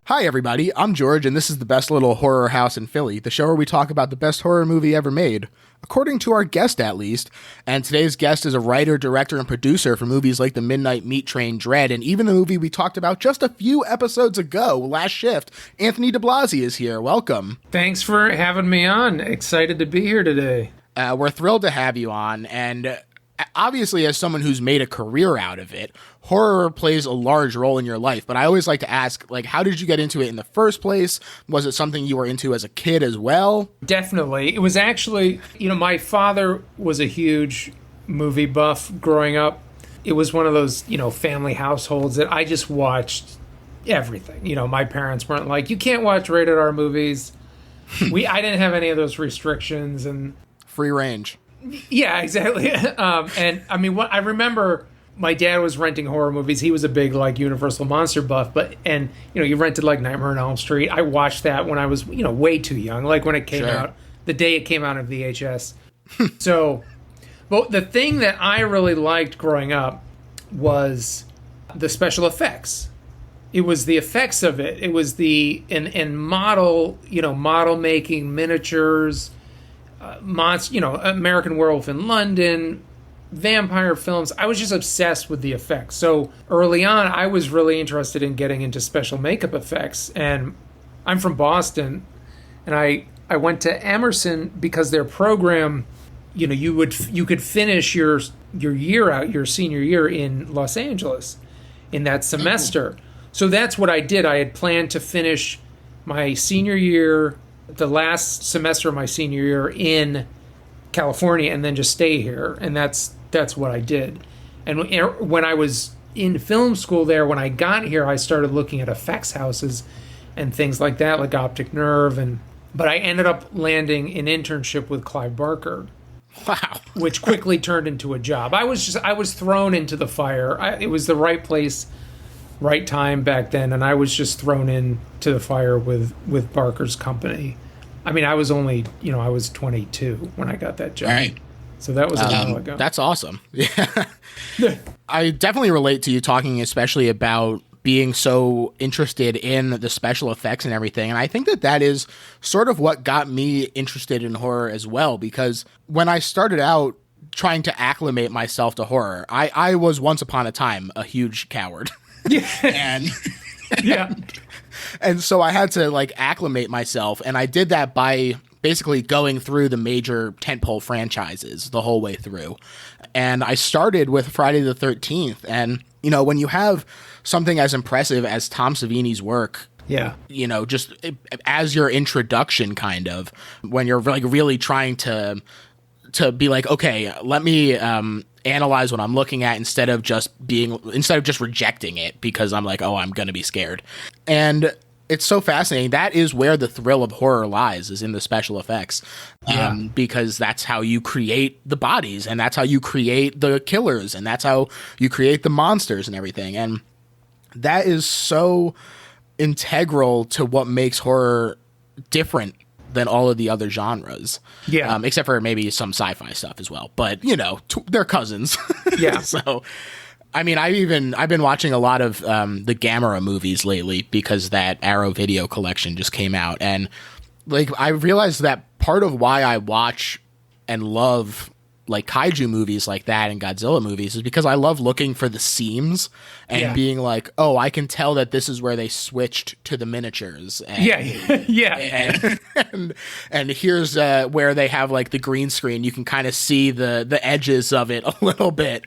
Hi, everybody. I'm George, and this is the best little horror house in Philly, the show where we talk about the best horror movie ever made, according to our guest, at least. And today's guest is a writer, director, and producer for movies like The Midnight Meat Train, Dread, and even the movie we talked about just a few episodes ago, Last Shift. Anthony DiBlasi is here. Welcome. Thanks for having me on. Excited to be here today. We're thrilled to have you on, and obviously, as someone who's made a career out of it, horror plays a large role in your life. But I always like to ask, how did you get into it in the first place? Was it something you were into as a kid as well? Definitely. It was actually, my father was a huge movie buff growing up. It was one of those, family households that I just watched everything. My parents weren't like, you can't watch rated R movies. I didn't have any of those restrictions and free range. Yeah, exactly. I remember my dad was renting horror movies. He was a big Universal monster buff, you rented Nightmare on Elm Street. I watched that when I was way too young, when it came out, the day it came out on VHS. But the thing that I really liked growing up was the special effects. It was the effects of it. It was in model making, miniatures. American Werewolf in London, vampire films. I was just obsessed with the effects. So early on, I was really interested in getting into special makeup effects. And I'm from Boston, and I went to Emerson because their program, you could finish your year out, your senior year in Los Angeles in that semester. So that's what I did. I had planned to finish my senior year, the last semester of my senior year in California, and then just stay here. And that's what I did. And when I was in film school there, when I got here, I started looking at effects houses and things like that, like Optic Nerve. But I ended up landing an internship with Clive Barker. Wow. Which quickly turned into a job. I was thrown into the fire. It was the right place, right time back then, and I was just thrown into the fire with Barker's company. I was only, I was 22 when I got that job. Right. So that was a while ago. That's awesome. Yeah. I definitely relate to you talking especially about being so interested in the special effects and everything. And I think that is sort of what got me interested in horror as well, because when I started out trying to acclimate myself to horror, I was once upon a time a huge coward. Yeah. And so I had to acclimate myself, and I did that by basically going through the major tentpole franchises the whole way through. And I started with Friday the 13th, and when you have something as impressive as Tom Savini's work, just as your introduction, kind of, when you're really trying to be okay, let me analyze what I'm looking at instead of just rejecting it because I'm I'm gonna be scared. And it's so fascinating. That is where the thrill of horror lies, is in the special effects. Because that's how you create the bodies, and that's how you create the killers, and that's how you create the monsters and everything. And that is so integral to what makes horror different than all of the other genres. Yeah. Except for maybe some sci-fi stuff as well. But, they're cousins. Yeah. So, I've been watching a lot of the Gamera movies lately because that Arrow Video collection just came out. And, I realized that part of why I watch and love kaiju movies like that and Godzilla movies is because I love looking for the seams and being I can tell that this is where they switched to the miniatures. And, and here's where they have the green screen. You can kind of see the edges of it a little bit.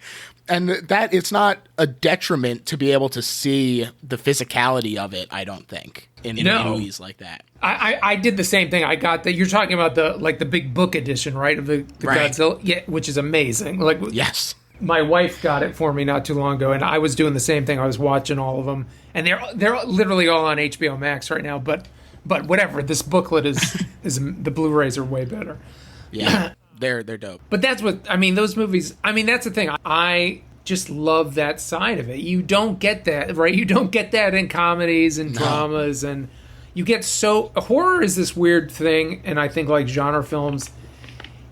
And that it's not a detriment to be able to see the physicality of it, I don't think, in movies like that. I did the same thing. I got that. You're talking about the big book edition, right, of the Godzilla, which is amazing. Yes, my wife got it for me not too long ago, and I was doing the same thing. I was watching all of them, and they're literally all on HBO Max right now. But whatever. This booklet is the Blu-rays are way better. Yeah, they're dope. But that's what those movies. That's the thing. I just love that side of it. You don't get that, right? You don't get that in comedies and dramas, and you get horror is this weird thing, and I think genre films,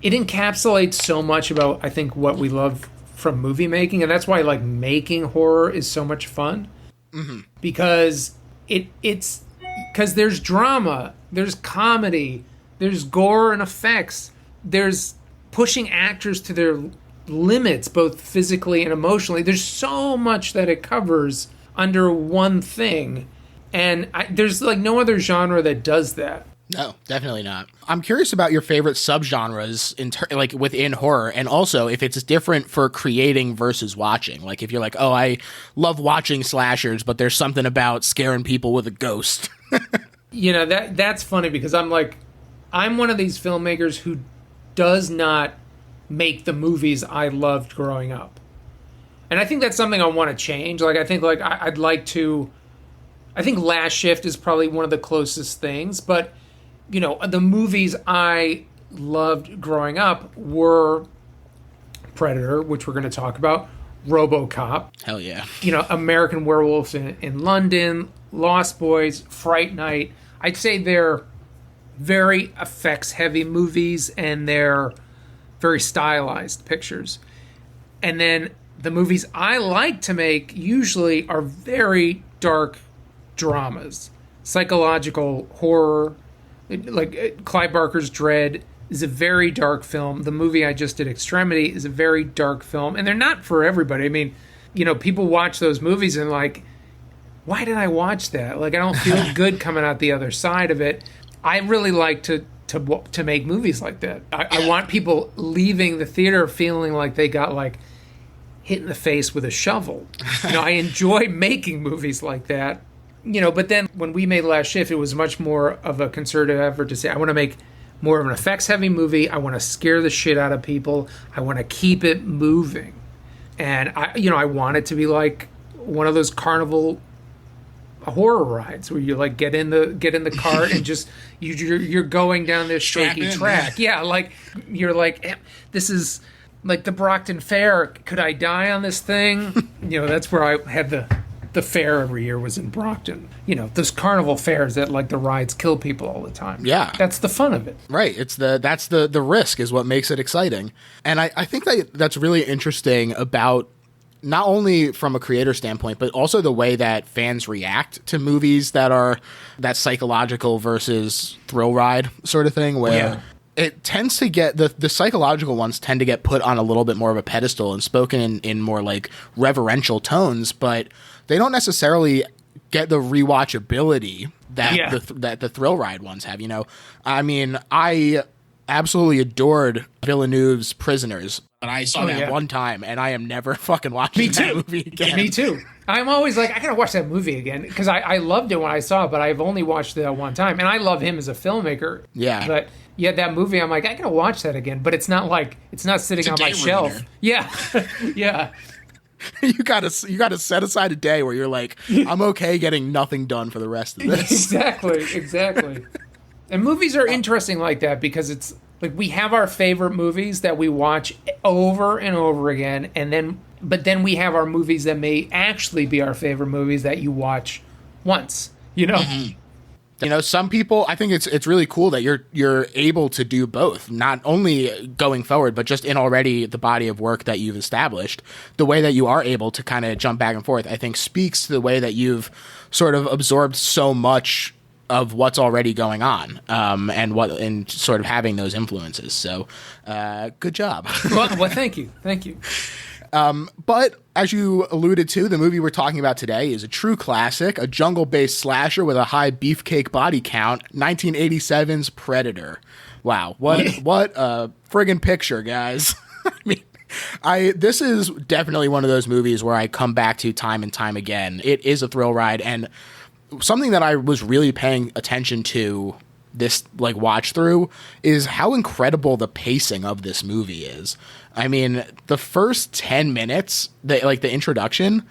it encapsulates so much about, I think, what we love from movie making, and that's why making horror is so much fun. Mm-hmm. Because it's because there's drama, there's comedy, there's gore and effects, there's pushing actors to their limits, both physically and emotionally. There's so much that it covers under one thing, and there's like no other genre that does that. No, definitely not. I'm curious about your favorite subgenres like within horror, and also if it's different for creating versus watching. Like if you're like, oh, I love watching slashers, but there's something about scaring people with a ghost. You know, that's funny because I'm one of these filmmakers who does not make the movies I loved growing up. And I think that's something I want to change. Like I think I'd like to. I think Last Shift is probably one of the closest things, but you know, the movies I loved growing up were Predator, which we're going to talk about, RoboCop. Hell yeah. You know, American Werewolf in London, Lost Boys, Fright Night. I'd say they're very effects-heavy movies, and they're very stylized pictures. And then the movies I like to make usually are very dark dramas, psychological horror. Like Clive Barker's Dread is a very dark film. The movie I just did, Extremity, is a very dark film. And they're not for everybody. I mean, you know, people watch those movies and like, why did I watch that? Like, I don't feel good coming out the other side of it. I really like to make movies like that. I want people leaving the theater feeling like they got like hit in the face with a shovel. You know, I enjoy making movies like that. You know, but then when we made Last Shift, it was much more of a concerted effort to say, I want to make more of an effects-heavy movie. I want to scare the shit out of people. I want to keep it moving. And, I want it to be like one of those carnival horror rides where you, like, get in the cart and just, you're going down this shaky track. Yeah, like, you're like, this is like the Brockton Fair. Could I die on this thing? You know, that's where I had the fair every year was in Brockton. You know, those carnival fairs that like the rides kill people all the time. Yeah. That's the fun of it. Right. That's the risk is what makes it exciting. And I think that's really interesting about not only from a creator standpoint, but also the way that fans react to movies that are that psychological versus thrill ride sort of thing where it tends to get the psychological ones tend to get put on a little bit more of a pedestal and spoken in more like reverential tones, but they don't necessarily get the rewatchability that the thrill ride ones have. You know, I mean, I absolutely adored Villeneuve's Prisoners, but I saw that one time, and I am never fucking watching that movie again. Me too. I'm always like, I gotta watch that movie again because I loved it when I saw it, but I've only watched it one time, and I love him as a filmmaker. Yeah, but that movie, I'm like, I gotta watch that again, but it's not sitting on my shelf. Yeah, yeah. You gotta set aside a day where you're like, I'm okay getting nothing done for the rest of this. Exactly. And movies are interesting like that because it's like we have our favorite movies that we watch over and over again, but then we have our movies that may actually be our favorite movies that you watch once. You know. Mm-hmm. You know, some people, I think it's really cool that you're able to do both, not only going forward, but just in already the body of work that you've established. The way that you are able to kind of jump back and forth, I think, speaks to the way that you've sort of absorbed so much of what's already going on, and sort of having those influences. So, good job. well, thank you. But as you alluded to, the movie we're talking about today is a true classic, a jungle-based slasher with a high beefcake body count, 1987's Predator. Wow, what a friggin' picture, guys. I mean, this is definitely one of those movies where I come back to time and time again. It is a thrill ride, and something that I was really paying attention to this like watch through is how incredible the pacing of this movie is. I mean, the first 10 minutes, the introduction,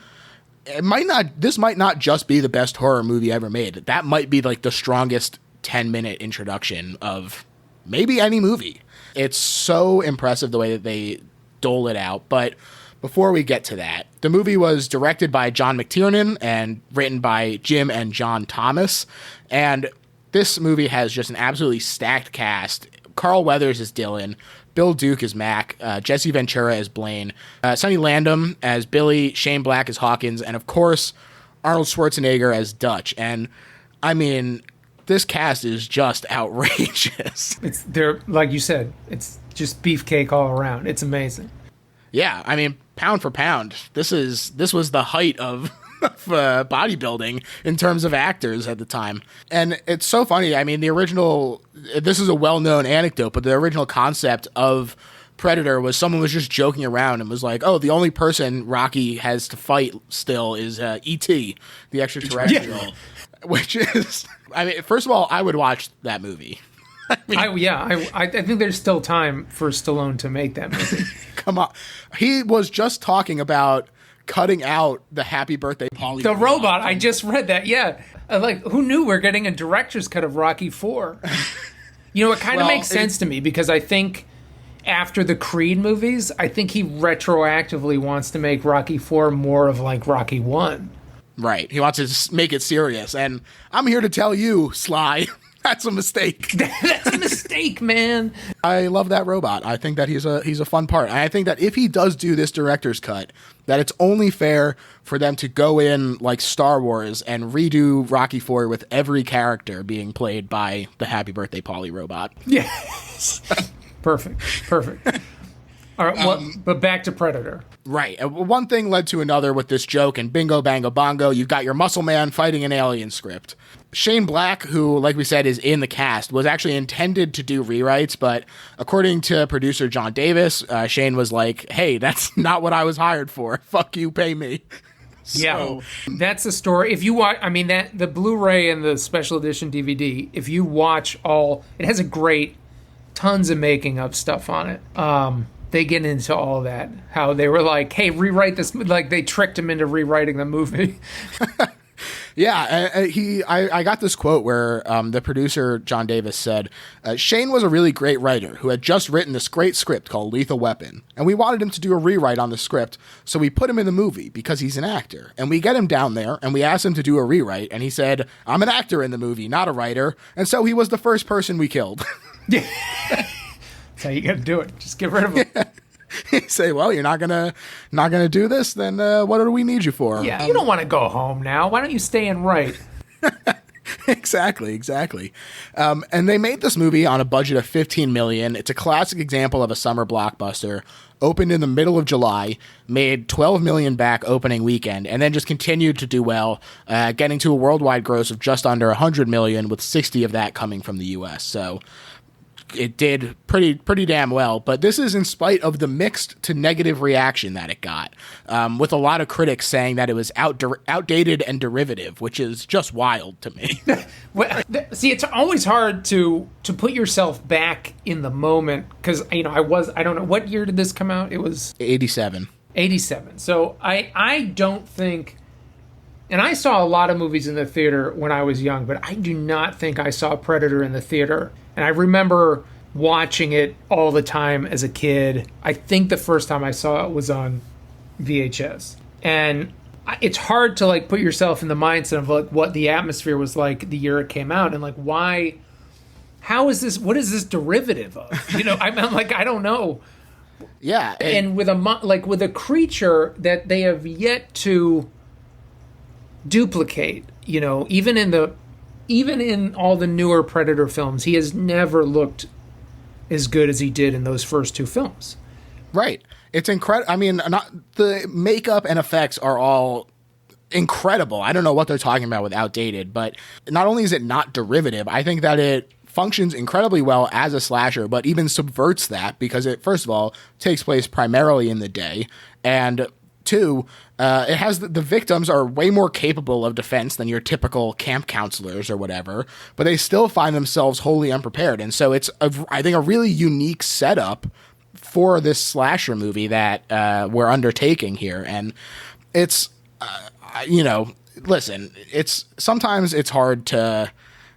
this might not just be the best horror movie ever made. That might be like the strongest 10-minute introduction of maybe any movie. It's so impressive the way that they dole it out. But before we get to that, the movie was directed by John McTiernan and written by Jim and John Thomas. And this movie has just an absolutely stacked cast. Carl Weathers is Dylan, Bill Duke as Mac, Jesse Ventura as Blaine, Sonny Landham as Billy, Shane Black as Hawkins, and of course, Arnold Schwarzenegger as Dutch. And I mean, this cast is just outrageous. They're like you said, it's just beefcake all around. It's amazing. Yeah, I mean, pound for pound, this was the height of bodybuilding in terms of actors at the time. And it's so funny. I mean, this is a well-known anecdote, but the original concept of Predator was someone was just joking around and was like, oh, the only person Rocky has to fight still is E.T., the extraterrestrial. Yeah. Which is, I mean, first of all, I would watch that movie. I think there's still time for Stallone to make that movie. Come on. He was just talking about cutting out the Happy Birthday Polly. The robot. I just read that. Yeah. Like, who knew we're getting a director's cut of Rocky IV? You know, it kind of makes sense to me because I think after the Creed movies, I think he retroactively wants to make Rocky IV more of like Rocky 1. Right. He wants to make it serious. And I'm here to tell you, Sly, that's a mistake. That's a mistake, man. I love that robot. I think that he's a fun part. And I think that if he does do this director's cut, that it's only fair for them to go in like Star Wars and redo Rocky IV with every character being played by the Happy Birthday Polly robot. Yes. Perfect. All right, but back to Predator. Right. One thing led to another with this joke, and bingo, bango, bongo, you've got your muscle man fighting an alien script. Shane Black, who, like we said, is in the cast, was actually intended to do rewrites, but according to producer John Davis, Shane was like, hey, that's not what I was hired for. Fuck you, pay me. Yeah, that's the story. If you watch, I mean, the Blu-ray and the special edition DVD, if you watch it has tons of making of stuff on it. They get into all that, how they were like, hey, rewrite this. Like, they tricked him into rewriting the movie. Yeah, I got this quote where the producer, John Davis, said, Shane was a really great writer who had just written this great script called Lethal Weapon, and we wanted him to do a rewrite on the script, so we put him in the movie because he's an actor. And we get him down there, and we asked him to do a rewrite, and he said, I'm an actor in the movie, not a writer, and so he was the first person we killed. Yeah. That's how you got to do it. Just get rid of him. Yeah. You say, well, you're not gonna do this, then what do we need you for? Yeah, you don't want to go home now. Why don't you stay and write? Exactly. And they made this movie on a budget of $15 million. It's a classic example of a summer blockbuster. Opened in the middle of July, made $12 million back opening weekend, and then just continued to do well, getting to a worldwide gross of just under $100 million, with 60 of that coming from the U.S. So it did pretty damn well, but this is in spite of the mixed to negative reaction that it got, with a lot of critics saying that it was outdated and derivative, which is just wild to me. Well, see, it's always hard to put yourself back in the moment, because I don't know, what year did this come out? It was 87. So I don't think, and I saw a lot of movies in the theater when I was young, but I do not think I saw Predator in the theater. And I remember watching it all the time as a kid. I think the first time I saw it was on VHS. And it's hard to like put yourself in the mindset of like what the atmosphere was like the year it came out, and like what is this derivative of? You know, I'm like, I don't know. Yeah. And with a creature that they have yet to duplicate, you know, even in all the newer Predator films, he has never looked as good as he did in those first two films. Right. It's incredible. I mean, the makeup and effects are all incredible. I don't know what they're talking about with outdated, but not only is it not derivative, I think that it functions incredibly well as a slasher, but even subverts that because it, first of all, takes place primarily in the day, and two, it has the victims are way more capable of defense than your typical camp counselors or whatever, but they still find themselves wholly unprepared. And so it's, I think, a really unique setup for this slasher movie that we're undertaking here. And it's, listen, sometimes it's hard to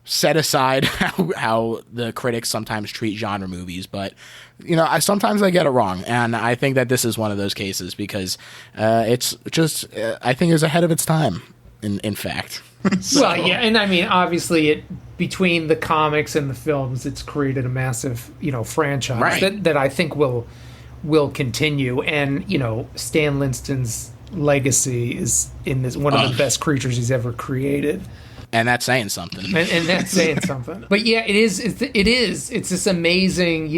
set aside how the critics sometimes treat genre movies, but sometimes I get it wrong, and I think that this is one of those cases because it's just I think it's ahead of its time. In fact, so. Well, yeah, and I mean, obviously, between the comics and the films, it's created a massive franchise right. that I think will continue, and Stan Winston's legacy is in this one of the best creatures he's ever created. And that's saying something. And that's saying something. But yeah, it is. It's this amazing,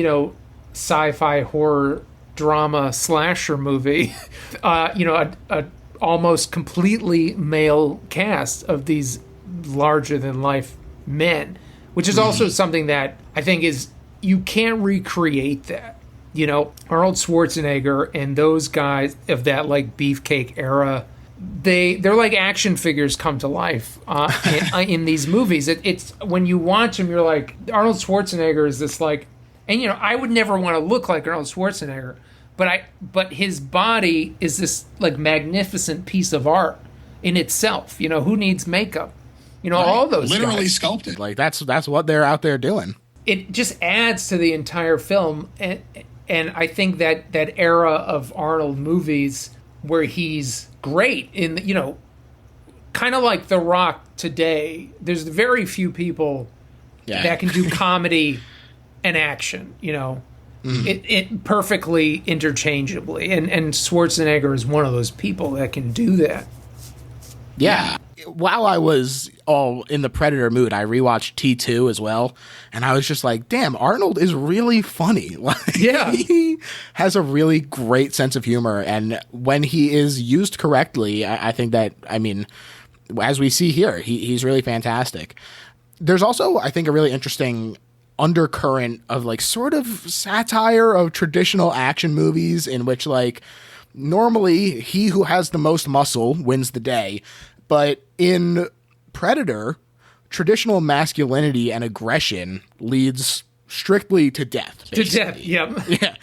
sci-fi horror drama slasher movie. A almost completely male cast of these larger than life men, which is also something that I think is, you can't recreate that. Arnold Schwarzenegger and those guys of that like beefcake era, they're like action figures come to life in these movies. It's when you watch them, you're like, Arnold Schwarzenegger is this like, and I would never want to look like Arnold Schwarzenegger, but his body is this like magnificent piece of art in itself. Who needs makeup? All those literally guys. sculpted. Like that's what they're out there doing. It just adds to the entire film, and I think that era of Arnold movies where he's great in kind of like The Rock today. There's very few people that can do comedy and action. It perfectly interchangeably, and Schwarzenegger is one of those people that can do that. Yeah. While I was all in the Predator mood, I rewatched T2 as well, and I was just like, damn, Arnold is really funny. Yeah. He has a really great sense of humor, and when he is used correctly, I think that, as we see here, he's really fantastic. There's also, I think, a really interesting undercurrent of like sort of satire of traditional action movies in which like normally he who has the most muscle wins the day. But in Predator, traditional masculinity and aggression leads strictly to death. Basically. To death, yep. Yeah.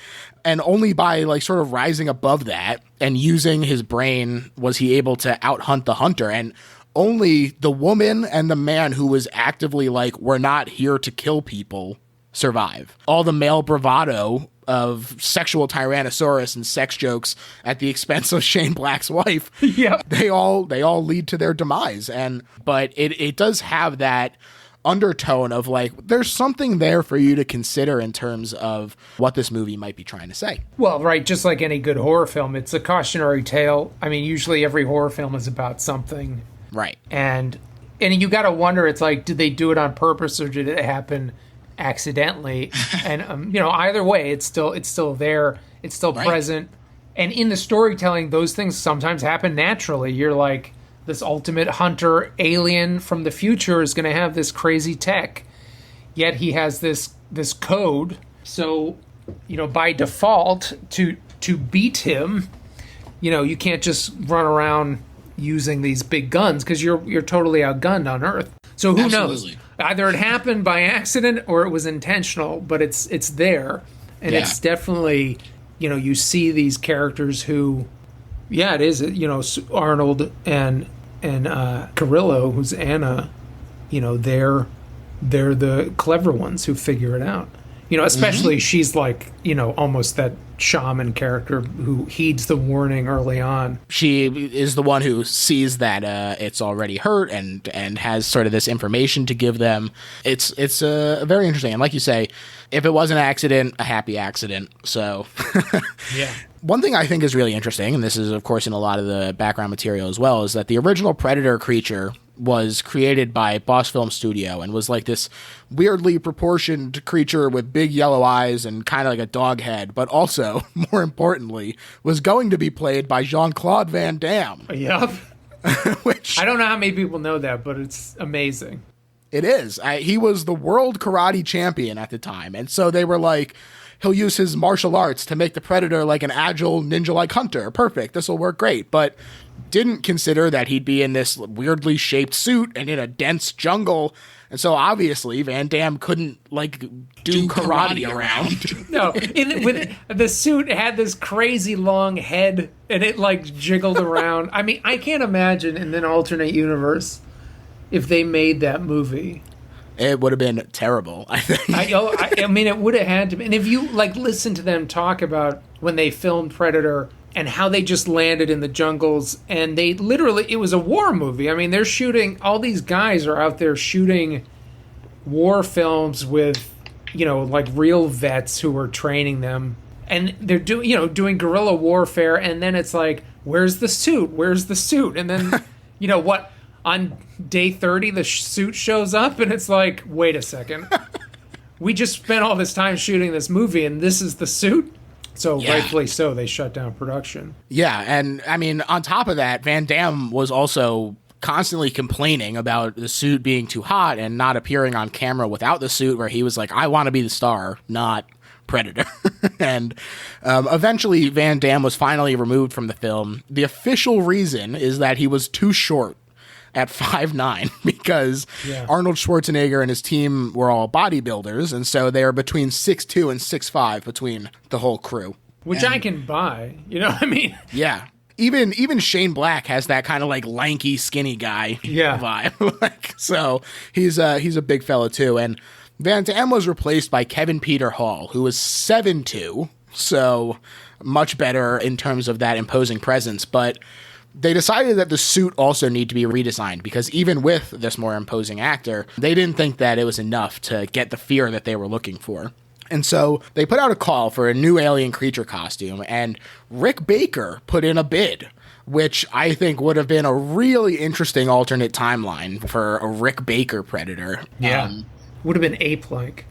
And only by like sort of rising above that and using his brain was he able to outhunt the hunter. And only the woman and the man who was actively like, we're not here to kill people, survive. All the male bravado of Sexual Tyrannosaurus and sex jokes at the expense of Shane Black's wife, yep. they all lead to their demise. But it does have that undertone of like, there's something there for you to consider in terms of what this movie might be trying to say. Well, right, just like any good horror film, it's a cautionary tale. Usually every horror film is about something. Right. And you got to wonder, it's like, did they do it on purpose or did it happen accidentally? And either way, it's still there, it's still right. Present, and in the storytelling, those things sometimes happen naturally. You're like, this ultimate hunter alien from the future is going to have this crazy tech, yet he has this code. So by default, to beat him, you can't just run around using these big guns because you're totally outgunned on Earth. So who knows? Either it happened by accident or it was intentional, but it's there, and it's definitely you see these characters who, it is Arnold and Carrillo, who's Anna, they're the clever ones who figure it out. Especially she's like almost that shaman character who heeds the warning early on. She is the one who sees that it's already hurt and has sort of this information to give them. It's very interesting. And like you say, if it was an accident, a happy accident. So yeah. One thing I think is really interesting, and this is of course in a lot of the background material as well, is that the original Predator creature was created by Boss Film Studio and was like this weirdly proportioned creature with big yellow eyes and kind of like a dog head, but also, more importantly, was going to be played by Jean-Claude Van Damme. Yep. Which, I don't know how many people know that, but it's amazing. It is. He was the world karate champion at the time, and so they were like, he'll use his martial arts to make the Predator like an agile ninja-like hunter. Perfect. This will work great. But didn't consider that he'd be in this weirdly shaped suit and in a dense jungle. And so obviously Van Damme couldn't like do karate around. No, the suit had this crazy long head and it like jiggled around. I can't imagine in an alternate universe if they made that movie. It would have been terrible, I think. It would have had to be. And if you like listen to them talk about when they filmed Predator and how they just landed in the jungles, and they literally, it was a war movie. They're shooting, all these guys are out there shooting war films with, like real vets who are training them. And they're doing guerrilla warfare, and then it's like, where's the suit? Where's the suit? And then, on day 30, the suit shows up, and it's like, wait a second. We just spent all this time shooting this movie, and this is the suit? So rightfully so, they shut down production. Yeah, and I mean, on top of that, Van Damme was also constantly complaining about the suit being too hot and not appearing on camera without the suit, where he was like, I want to be the star, not Predator. And eventually Van Damme was finally removed from the film. The official reason is that he was too short at 5'9", because Arnold Schwarzenegger and his team were all bodybuilders, and so they are between 6'2" and 6'5" between the whole crew. Which I can buy, you know what I mean? Yeah. Even Shane Black has that kind of like lanky, skinny guy vibe. Like, so he's a big fella too. And Van Damme was replaced by Kevin Peter Hall, who was 7'2", so much better in terms of that imposing presence. But they decided that the suit also needed to be redesigned, because even with this more imposing actor, they didn't think that it was enough to get the fear that they were looking for. And so they put out a call for a new alien creature costume, and Rick Baker put in a bid, which I think would have been a really interesting alternate timeline for a Rick Baker Predator. Yeah. Would have been ape-like.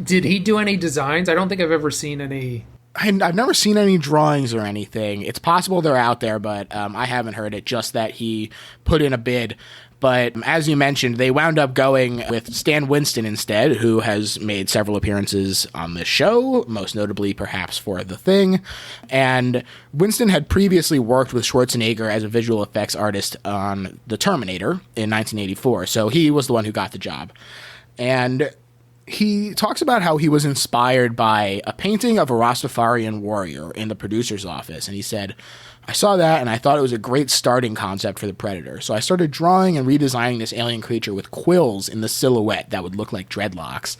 Did he do any designs? I don't think I've ever seen any. I've never seen any drawings or anything. It's possible they're out there, but I haven't heard it, just that he put in a bid. But as you mentioned, they wound up going with Stan Winston instead, who has made several appearances on the show, most notably perhaps for The Thing. And Winston had previously worked with Schwarzenegger as a visual effects artist on The Terminator in 1984, so he was the one who got the job. And he talks about how he was inspired by a painting of a Rastafarian warrior in the producer's office. And he said, I saw that and I thought it was a great starting concept for the Predator. So I started drawing and redesigning this alien creature with quills in the silhouette that would look like dreadlocks.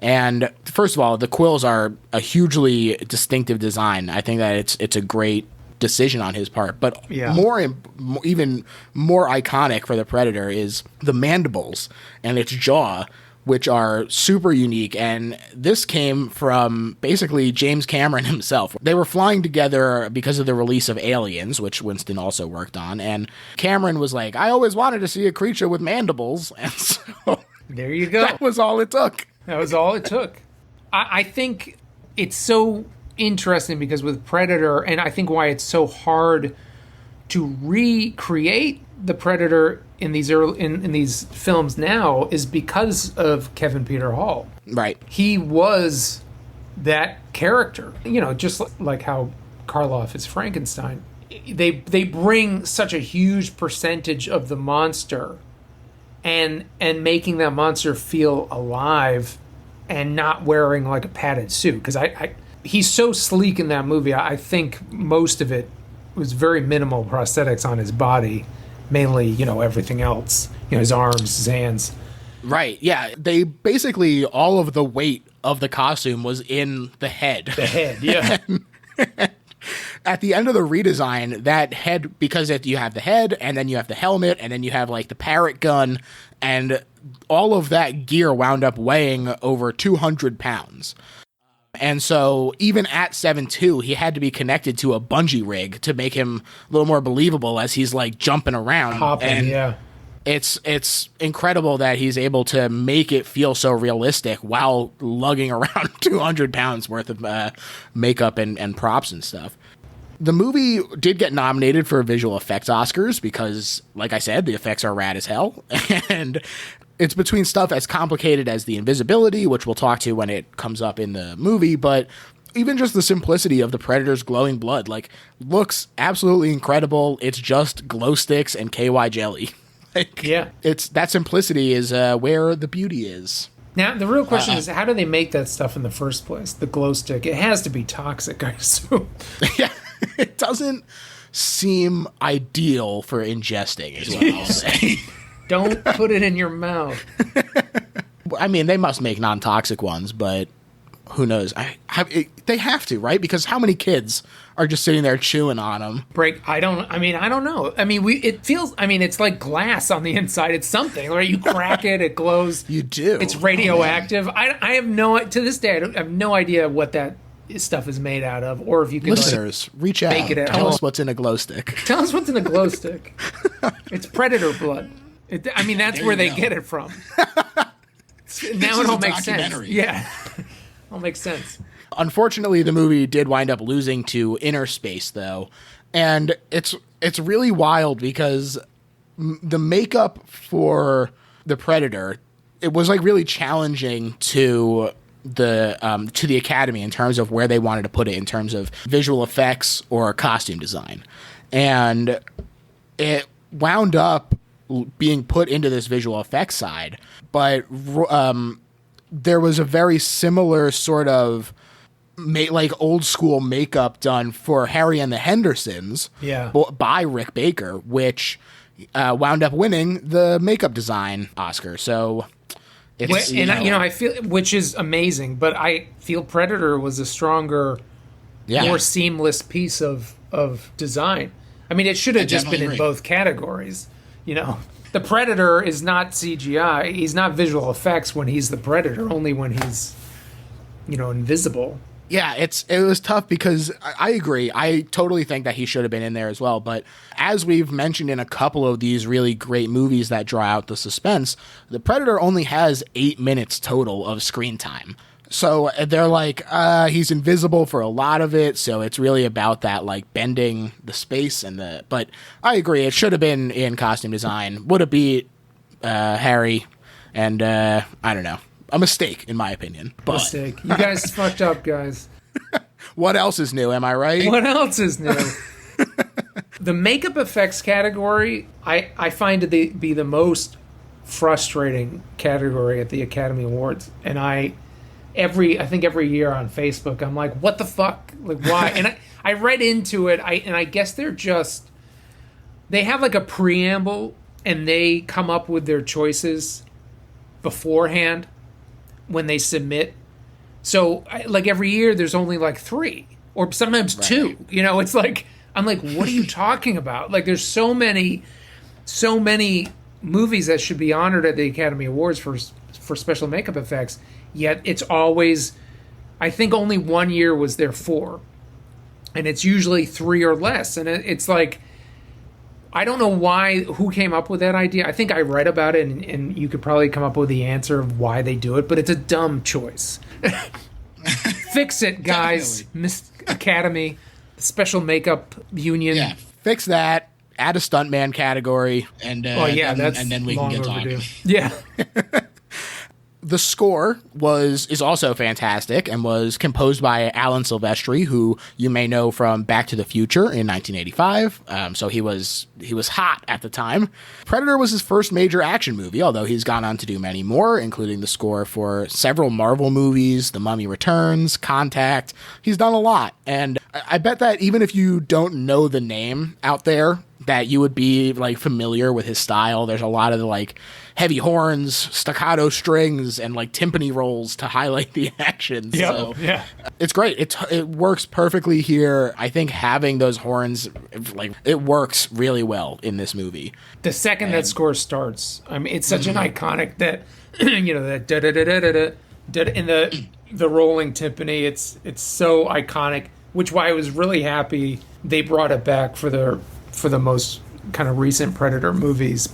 And first of all, the quills are a hugely distinctive design. I think that it's a great decision on his part. But even more iconic for the Predator is the mandibles and its jaw, which are super unique. And this came from basically James Cameron himself. They were flying together because of the release of Aliens, which Winston also worked on. And Cameron was like, I always wanted to see a creature with mandibles. And so there you go. That was all it took. That was all it took. I think it's so interesting because with Predator, and I think why it's so hard to recreate the Predator in these in these films now is because of Kevin Peter Hall. Right. He was that character, you know, just like how Karloff is Frankenstein. They bring such a huge percentage of the monster and making that monster feel alive and not wearing like a padded suit, because he's so sleek in that movie. I think most of it was very minimal prosthetics on his body. Mainly, you know, everything else, you know, his arms, his hands. Right, yeah. They basically, all of the weight of the costume was in the head. The head, yeah. At the end of the redesign, that head, because you have the head, and then you have the helmet, and then you have, like, the parrot gun, and all of that gear wound up weighing over 200 pounds. And so even at 7'2", he had to be connected to a bungee rig to make him a little more believable as he's like jumping around. Hopping, and yeah. It's incredible that he's able to make it feel so realistic while lugging around 200 pounds worth of makeup and props and stuff. The movie did get nominated for visual effects Oscars because, like I said, the effects are rad as hell. And it's between stuff as complicated as the invisibility, which we'll talk to when it comes up in the movie, but even just the simplicity of the Predator's glowing blood, like, looks absolutely incredible. It's just glow sticks and KY jelly. Like, yeah. It's that simplicity is where the beauty is. Now, the real question is, how do they make that stuff in the first place? The glow stick. It has to be toxic, I assume. Yeah. It doesn't seem ideal for ingesting, is what I'll say. Don't put it in your mouth. I mean, they must make non-toxic ones, but who knows? They have to, right? Because how many kids are just sitting there chewing on them? I don't know. I mean, it's like glass on the inside. It's something, right? You crack it, it glows. You do. It's radioactive. To this day, I have no idea what that stuff is made out of, or if you can listeners reach out, tell us what's in a glow stick. Tell us what's in a glow stick. It's Predator blood. I mean, that's where they get it from. Now it all makes sense. Yeah, all makes sense. Unfortunately, the movie did wind up losing to Inner Space, though, and it's really wild because the makeup for the Predator, it was like really challenging to the Academy in terms of where they wanted to put it in terms of visual effects or costume design, and it wound up being put into this visual effects side, but there was a very similar sort of like old school makeup done for Harry and the Hendersons by Rick Baker, which wound up winning the makeup design Oscar. So it's, I feel, which is amazing, but I feel Predator was a stronger, more seamless piece of design. I mean, it should have just been in both categories. The Predator is not CGI. He's not visual effects when he's the Predator, only when he's, invisible. Yeah, it was tough because I agree. I totally think that he should have been in there as well. But as we've mentioned in a couple of these really great movies that draw out the suspense, the Predator only has 8 minutes total of screen time. So they're like, he's invisible for a lot of it. So it's really about that, like bending the space but I agree. It should have been in costume design. Would have beat Harry and I don't know. A mistake, in my opinion. Mistake. You guys fucked up, guys. What else is new? Am I right? What else is new? The makeup effects category, I find to be the most frustrating category at the Academy Awards. And I think every year on Facebook, I'm like, what the fuck? Like, why? And I read into it, and I guess they have like a preamble, and they come up with their choices beforehand when they submit. So like every year there's only like 3 or sometimes 2, it's like, I'm like, what are you talking about? Like there's so many movies that should be honored at the Academy Awards for special makeup effects, yet it's always, I think only one year was there 4, and it's usually 3 or less. And it's like, I don't know who came up with that idea. I think I read about it, and you could probably come up with the answer of why they do it, but it's a dumb choice. Fix it, guys. Miss Academy, Special Makeup Union. Yeah, fix that. Add a stuntman category, and then we can get talking. Yeah. The score is also fantastic and was composed by Alan Silvestri, who you may know from Back to the Future in 1985. So he was hot at the time. Predator was his first major action movie, although he's gone on to do many more, including the score for several Marvel movies, The Mummy Returns, Contact. He's done a lot. And I bet that even if you don't know the name out there, that you would be like familiar with his style. There's a lot of like heavy horns, staccato strings, and like timpani rolls to highlight the action. Yep. So yeah, it's great. It works perfectly here. I think having those horns, like, it works really well in this movie. The second that score starts, I mean, it's such an iconic that that da da da da da da in the rolling timpani. It's so iconic. Which why I was really happy they brought it back for the most kind of recent Predator movies.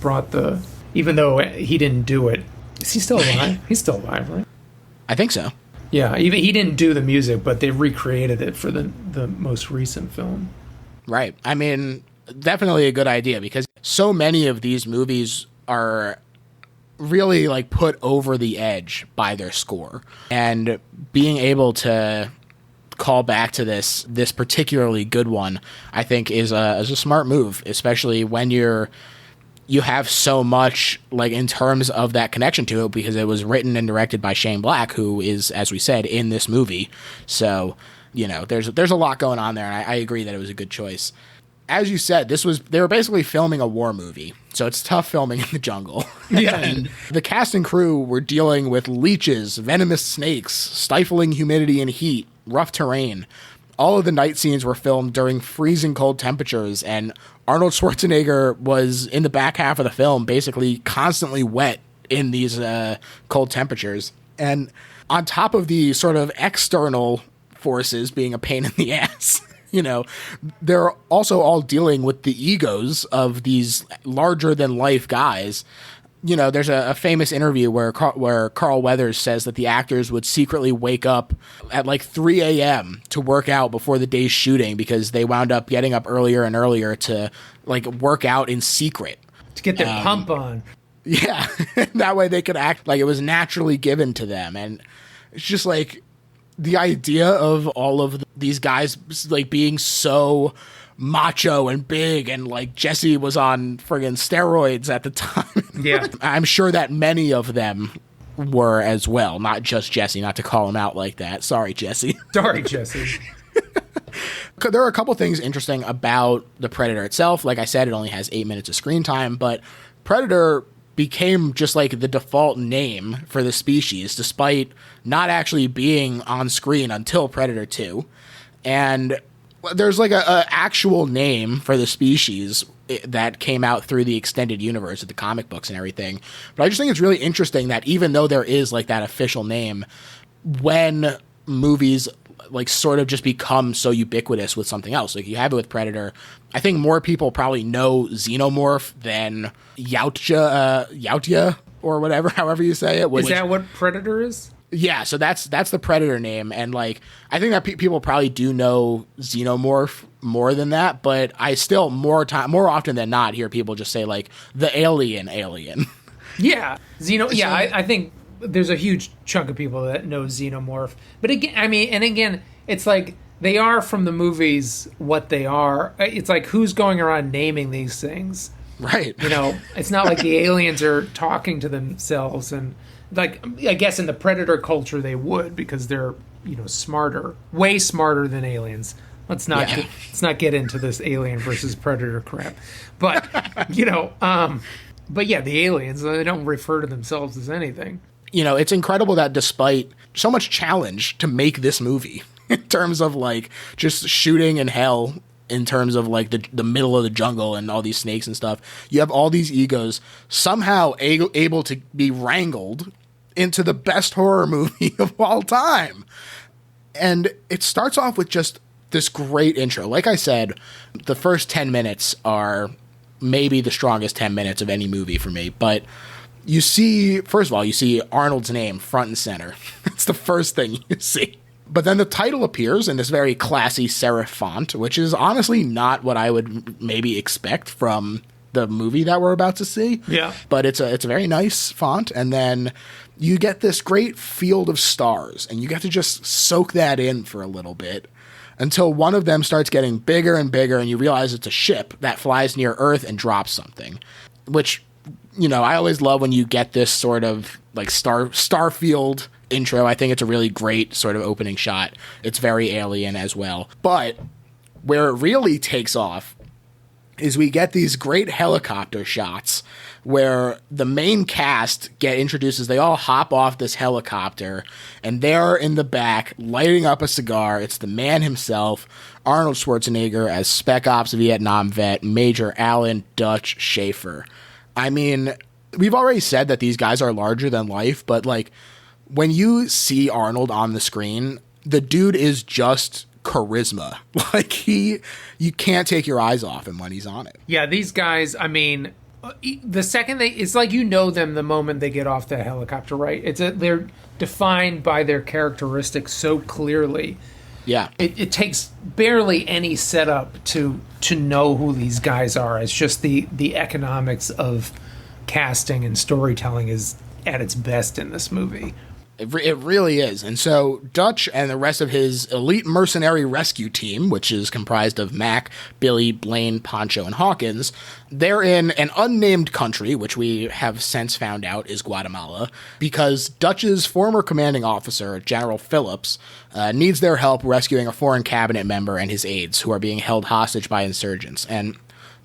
Even though he didn't do it. Is he still alive? He's still alive, right? I think so. Yeah, even he didn't do the music, but they recreated it for the most recent film. Right. I mean, definitely a good idea, because so many of these movies are really like put over the edge by their score. And being able to call back to this particularly good one, I think is a smart move, especially when you have so much, like, in terms of that connection to it, because it was written and directed by Shane Black, who is, as we said, in this movie. So, there's a lot going on there, and I agree that it was a good choice. As you said, they were basically filming a war movie, so it's tough filming in the jungle. Yeah. And the cast and crew were dealing with leeches, venomous snakes, stifling humidity and heat, rough terrain. All of the night scenes were filmed during freezing cold temperatures, and Arnold Schwarzenegger was in the back half of the film basically constantly wet in these cold temperatures. And on top of the sort of external forces being a pain in the ass, they're also all dealing with the egos of these larger than life guys. There's a famous interview where Carl Weathers says that the actors would secretly wake up at like 3 a.m. to work out before the day's shooting because they wound up getting up earlier and earlier to like work out in secret. To get their pump on. Yeah. That way they could act like it was naturally given to them. And it's just like the idea of all of these guys like being so macho and big, and like Jesse was on friggin' steroids at the time. Yeah. I'm sure that many of them were as well, not just Jesse, not to call him out like that. Sorry, Jesse. Sorry, Jesse. There are a couple things interesting about the Predator itself. Like I said, it only has 8 minutes of screen time, but Predator became just like the default name for the species, despite not actually being on screen until Predator 2. And there's like a actual name for the species that came out through the extended universe of the comic books and everything. But I just think it's really interesting that even though there is like that official name, when movies like sort of just become so ubiquitous with something else, like you have it with Predator, I think more people probably know Xenomorph than Yautja or whatever, however you say it. Is that what Predator is? Yeah, so that's the Predator name, and like I think that people probably do know Xenomorph more than that, but I still more often than not hear people just say like the alien. Yeah, I think there's a huge chunk of people that know Xenomorph, but again, it's like they are from the movies what they are. It's like who's going around naming these things, right? It's not like the aliens are talking to themselves and. Like, I guess in the Predator culture they would, because they're, smarter, way smarter than aliens. Let's not get into this alien versus Predator crap. But, but yeah, the aliens, they don't refer to themselves as anything. It's incredible that despite so much challenge to make this movie, in terms of like just shooting in hell, in terms of like the middle of the jungle and all these snakes and stuff, you have all these egos somehow able to be wrangled into the best horror movie of all time. And it starts off with just this great intro. Like I said, the first 10 minutes are maybe the strongest 10 minutes of any movie for me. But first of all, you see Arnold's name front and center. It's the first thing you see. But then the title appears in this very classy serif font, which is honestly not what I would maybe expect from the movie that we're about to see. Yeah. But it's a very nice font. And then you get this great field of stars, and you get to just soak that in for a little bit until one of them starts getting bigger and bigger, and you realize it's a ship that flies near Earth and drops something, which, I always love when you get this sort of like Starfield intro. I think it's a really great sort of opening shot. It's very alien as well. But where it really takes off is we get these great helicopter shots where the main cast get introduced as they all hop off this helicopter, and they're in the back lighting up a cigar. It's the man himself, Arnold Schwarzenegger, as Spec Ops Vietnam vet, Major Alan Dutch Schaefer. I mean, we've already said that these guys are larger than life, but like when you see Arnold on the screen, the dude is just charisma. Like you can't take your eyes off him when he's on it. Yeah, these guys, the second it's like them the moment they get off the helicopter, right? They're defined by their characteristics so clearly. Yeah. It takes barely any setup to know who these guys are. It's just the economics of casting and storytelling is at its best in this movie. It really is. And so Dutch and the rest of his elite mercenary rescue team, which is comprised of Mac, Billy, Blaine, Poncho, and Hawkins, they're in an unnamed country, which we have since found out is Guatemala, because Dutch's former commanding officer, General Phillips, needs their help rescuing a foreign cabinet member and his aides who are being held hostage by insurgents. And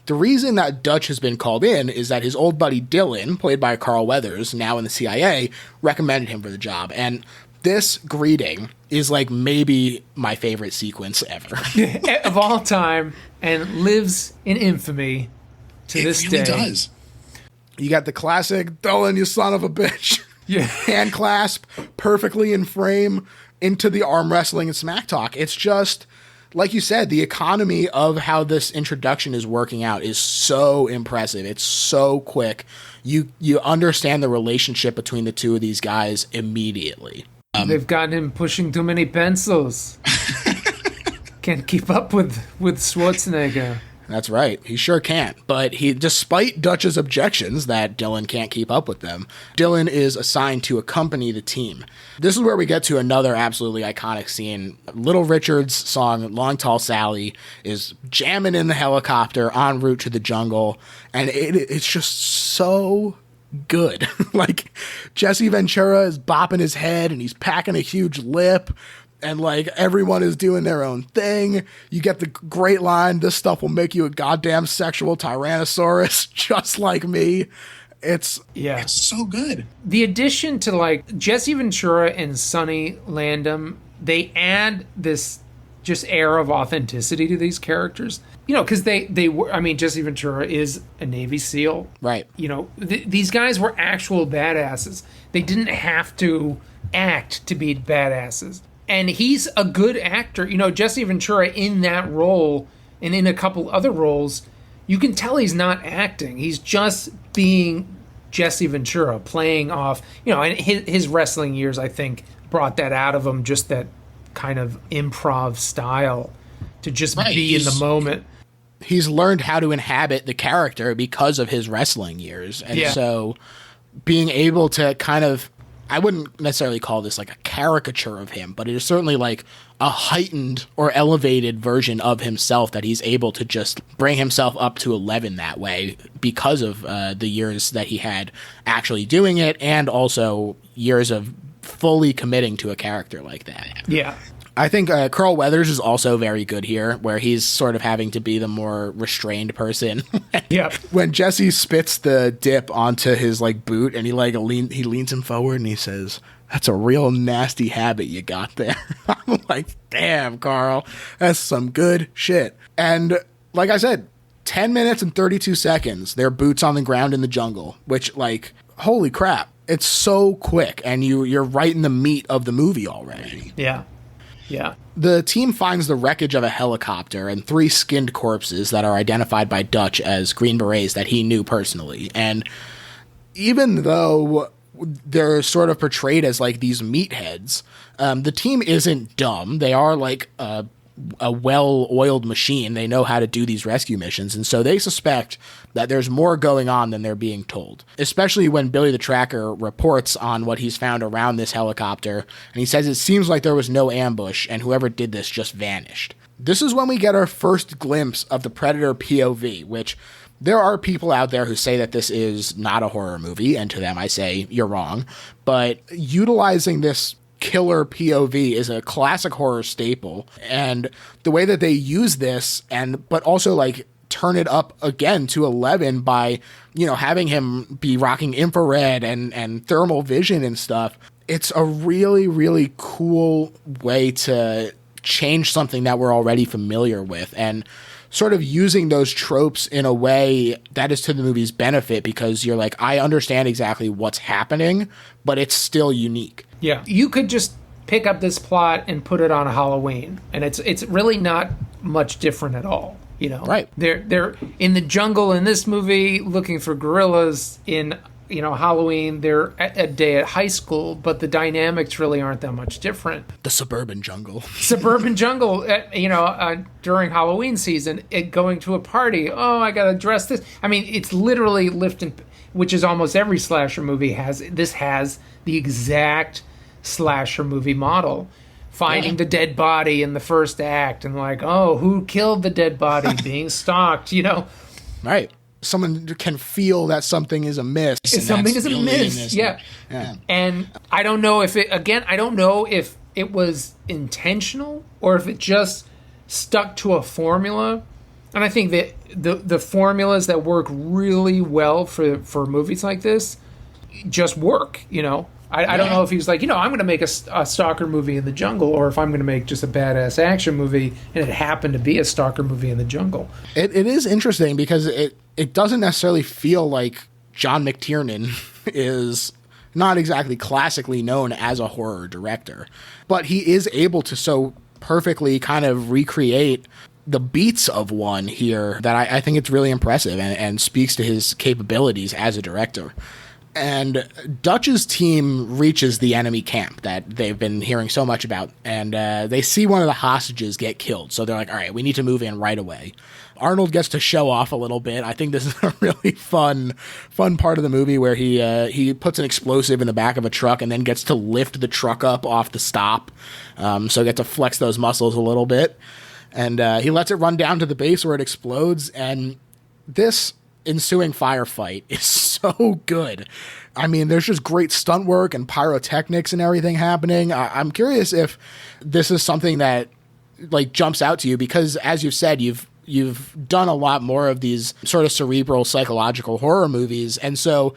the reason that Dutch has been called in is that his old buddy Dylan, played by Carl Weathers, now in the CIA, recommended him for the job. And this greeting is like maybe my favorite sequence ever. Of all time, and lives in infamy to this day. It really does. You got the classic, Dylan, you son of a bitch. Yeah. Hand clasp perfectly in frame into the arm wrestling and smack talk. It's just like you said, the economy of how this introduction is working out is so impressive. It's so quick. You understand the relationship between the two of these guys immediately. They've gotten him pushing too many pencils. Can't keep up with Schwarzenegger. That's right. He sure can't. But despite Dutch's objections that Dylan can't keep up with them, Dylan is assigned to accompany the team. This is where we get to another absolutely iconic scene. Little Richard's song, Long Tall Sally, is jamming in the helicopter en route to the jungle. And it's just so good. Like, Jesse Ventura is bopping his head and he's packing a huge lip. And, like, everyone is doing their own thing. You get the great line, this stuff will make you a goddamn sexual Tyrannosaurus, just like me. It's so good. The addition to, like, Jesse Ventura and Sonny Landham, they add this just air of authenticity to these characters. You know, because they were, I mean, Jesse Ventura is a Navy SEAL. Right. You know, these guys were actual badasses. They didn't have to act to be badasses. And he's a good actor. You know, Jesse Ventura in that role and in a couple other roles, you can tell he's not acting. He's just being Jesse Ventura, playing off, you know, and his wrestling years, I think, brought that out of him, just that kind of improv style to just be in the moment. He's learned how to inhabit the character because of his wrestling years. And so being able to kind of, I wouldn't necessarily call this like a caricature of him, but it is certainly like a heightened or elevated version of himself that he's able to just bring himself up to 11 that way because of the years that he had actually doing it and also years of fully committing to a character like that. Yeah. I think Carl Weathers is also very good here, where he's sort of having to be the more restrained person. Yeah. When Jesse spits the dip onto his like boot, and he leans him forward, and he says, "That's a real nasty habit you got there." I'm like, "Damn, Carl, that's some good shit." And like I said, 10 minutes and 32 seconds, their boots on the ground in the jungle, which, like, holy crap, it's so quick, and you're right in the meat of the movie already. Yeah. Yeah. The team finds the wreckage of a helicopter and 3 skinned corpses that are identified by Dutch as Green Berets that he knew personally. And even though they're sort of portrayed as like these meatheads, the team isn't dumb. They are like a well-oiled machine. They know how to do these rescue missions, and so they suspect that there's more going on than they're being told, especially when Billy the Tracker reports on what he's found around this helicopter, and he says it seems like there was no ambush, and whoever did this just vanished. This is when we get our first glimpse of the Predator POV, which there are people out there who say that this is not a horror movie, and to them I say, you're wrong, but utilizing this killer POV is a classic horror staple, and the way that they use this but also like turn it up again to 11 by, you know, having him be rocking infrared and thermal vision and stuff, it's a really, really cool way to change something that we're already familiar with and sort of using those tropes in a way that is to the movie's benefit, because you're like, I understand exactly what's happening, but it's still unique. Yeah. You could just pick up this plot and put it on a Halloween, and it's really not much different at all, you know. Right. They're in the jungle in this movie looking for gorillas. In, you know, Halloween, they're a day at high school, but the dynamics really aren't that much different. The suburban jungle. Suburban jungle, during Halloween season, going to a party. Oh, I got to dress this. I mean, it's literally lifting, which is almost every slasher movie has. This has the exact slasher movie model. Finding the dead body in the first act and like, oh, who killed the dead body? Being stalked, you know. Right. Someone can feel that something is amiss. Something is amiss. Yeah. And I don't know if it was intentional or if it just stuck to a formula. And I think that the formulas that work really well for movies like this just work, you know. I don't know if he was like, you know, I'm going to make a stalker movie in the jungle, or if I'm going to make just a badass action movie, and it happened to be a stalker movie in the jungle. It is interesting because it doesn't necessarily feel like John McTiernan is not exactly classically known as a horror director, but he is able to so perfectly kind of recreate the beats of one here that I think it's really impressive and speaks to his capabilities as a director. And Dutch's team reaches the enemy camp that they've been hearing so much about, and they see one of the hostages get killed. So they're like, all right, we need to move in right away. Arnold gets to show off a little bit. I think this is a really fun part of the movie where he puts an explosive in the back of a truck and then gets to lift the truck up off the stop. So get to flex those muscles a little bit. And he lets it run down to the base where it explodes. And this ensuing firefight is so good. I mean, there's just great stunt work and pyrotechnics and everything happening. I'm curious if this is something that like jumps out to you, because as you've said, you've done a lot more of these sort of cerebral psychological horror movies. And so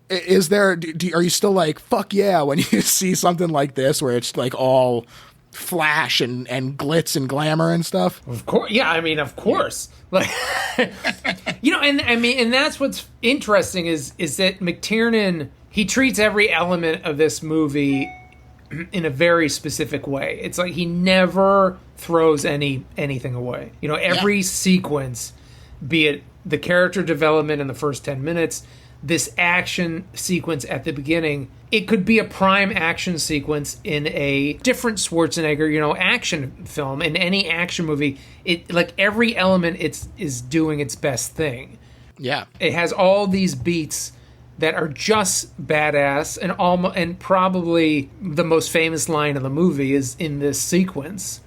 is there, are you still like, fuck yeah, when you see something like this where it's like all flash and glitz and glamour and stuff? Of course. Yeah. I mean, of course. Like, and I mean, and that's what's interesting is that McTiernan, he treats every element of this movie in a very specific way. It's like he never throws anything away. Every sequence, be it the character development in the first 10 minutes, this action sequence at the beginning, it could be a prime action sequence in a different Schwarzenegger, action film. In any action movie, it like every element is doing its best thing. Yeah. It has all these beats that are just badass, and probably the most famous line of the movie is in this sequence.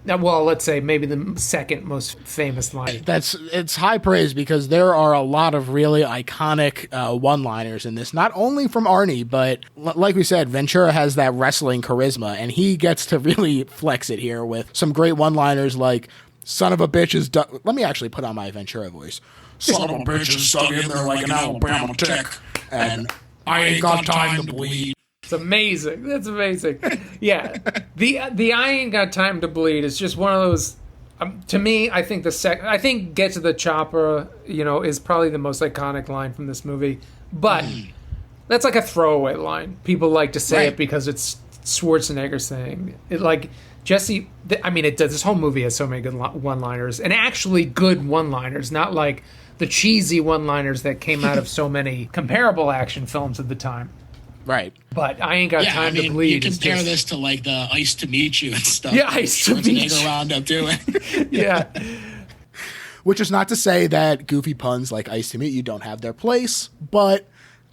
Now, well, let's say maybe the second most famous line. It's high praise, because there are a lot of really iconic one-liners in this, not only from Arnie, but like we said, Ventura has that wrestling charisma, and he gets to really flex it here with some great one-liners like, son of a bitch is dug. Let me actually put on my Ventura voice. Son of a bitch is stuck in there like an Alabama tick, and I ain't got time to bleed. It's amazing. That's amazing. Yeah. The I ain't got time to bleed is just one of those, to me, I think get to the chopper, is probably the most iconic line from this movie. But that's like a throwaway line. People like to say it because it's Schwarzenegger saying it. Like Jesse, it does. This whole movie has so many good one-liners, and actually good one-liners, not like the cheesy one-liners that came out of so many comparable action films at the time. Right. But I ain't got time to bleed. You compare this to like the Ice to Meet You and stuff. Yeah, Ice to Meet You. wound up doing. Yeah. Which is not to say that goofy puns like Ice to Meet You don't have their place, but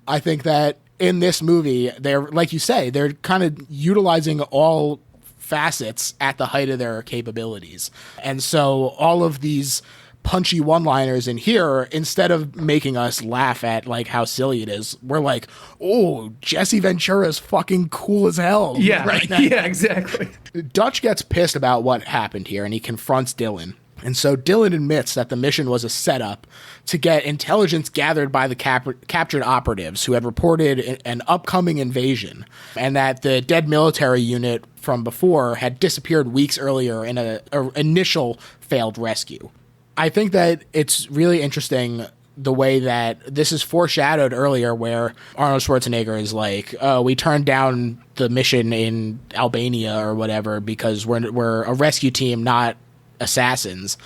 I think that in this movie, they're, like you say, they're kind of utilizing all facets at the height of their capabilities. And so all of these punchy one-liners in here, instead of making us laugh at like how silly it is, we're like, oh, Jesse Ventura is fucking cool as hell. Yeah, right now. Yeah, exactly. Dutch gets pissed about what happened here, and he confronts Dylan. And so Dylan admits that the mission was a setup to get intelligence gathered by the captured operatives who had reported an upcoming invasion, and that the dead military unit from before had disappeared weeks earlier in an initial failed rescue. I think that it's really interesting the way that this is foreshadowed earlier, where Arnold Schwarzenegger is like, oh, we turned down the mission in Albania or whatever because we're a rescue team, not assassins.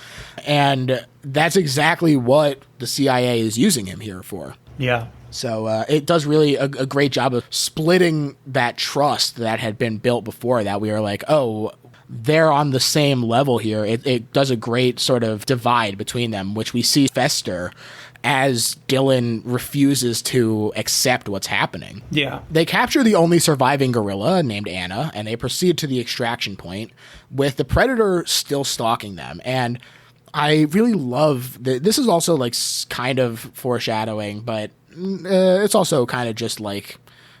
And that's exactly what the CIA is using him here for. Yeah. So it does really a great job of splitting that trust that had been built before, that we were like, oh, they're on the same level here. It does a great sort of divide between them, which we see fester as Dylan refuses to accept what's happening. Yeah. They capture the only surviving gorilla named Anna, and they proceed to the extraction point with the predator still stalking them. And I really love this is also like kind of foreshadowing, but it's also kind of just like,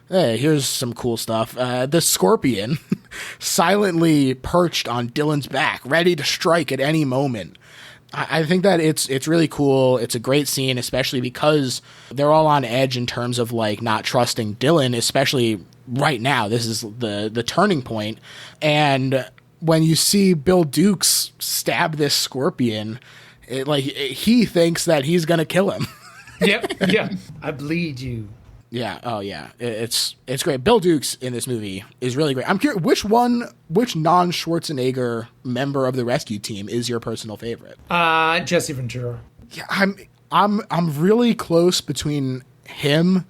hey, here's some cool stuff. The scorpion silently perched on Dylan's back, ready to strike at any moment. I think that it's really cool. It's a great scene, especially because they're all on edge in terms of like not trusting Dylan, especially right now. This is the turning point. And when you see Bill Dukes stab this scorpion, he thinks that he's going to kill him. Yep. Yeah. I bleed you. Yeah. Oh, yeah. It's great. Bill Dukes in this movie is really great. I'm curious, which non-Schwarzenegger member of the rescue team is your personal favorite? Jesse Ventura. Yeah, I'm really close between him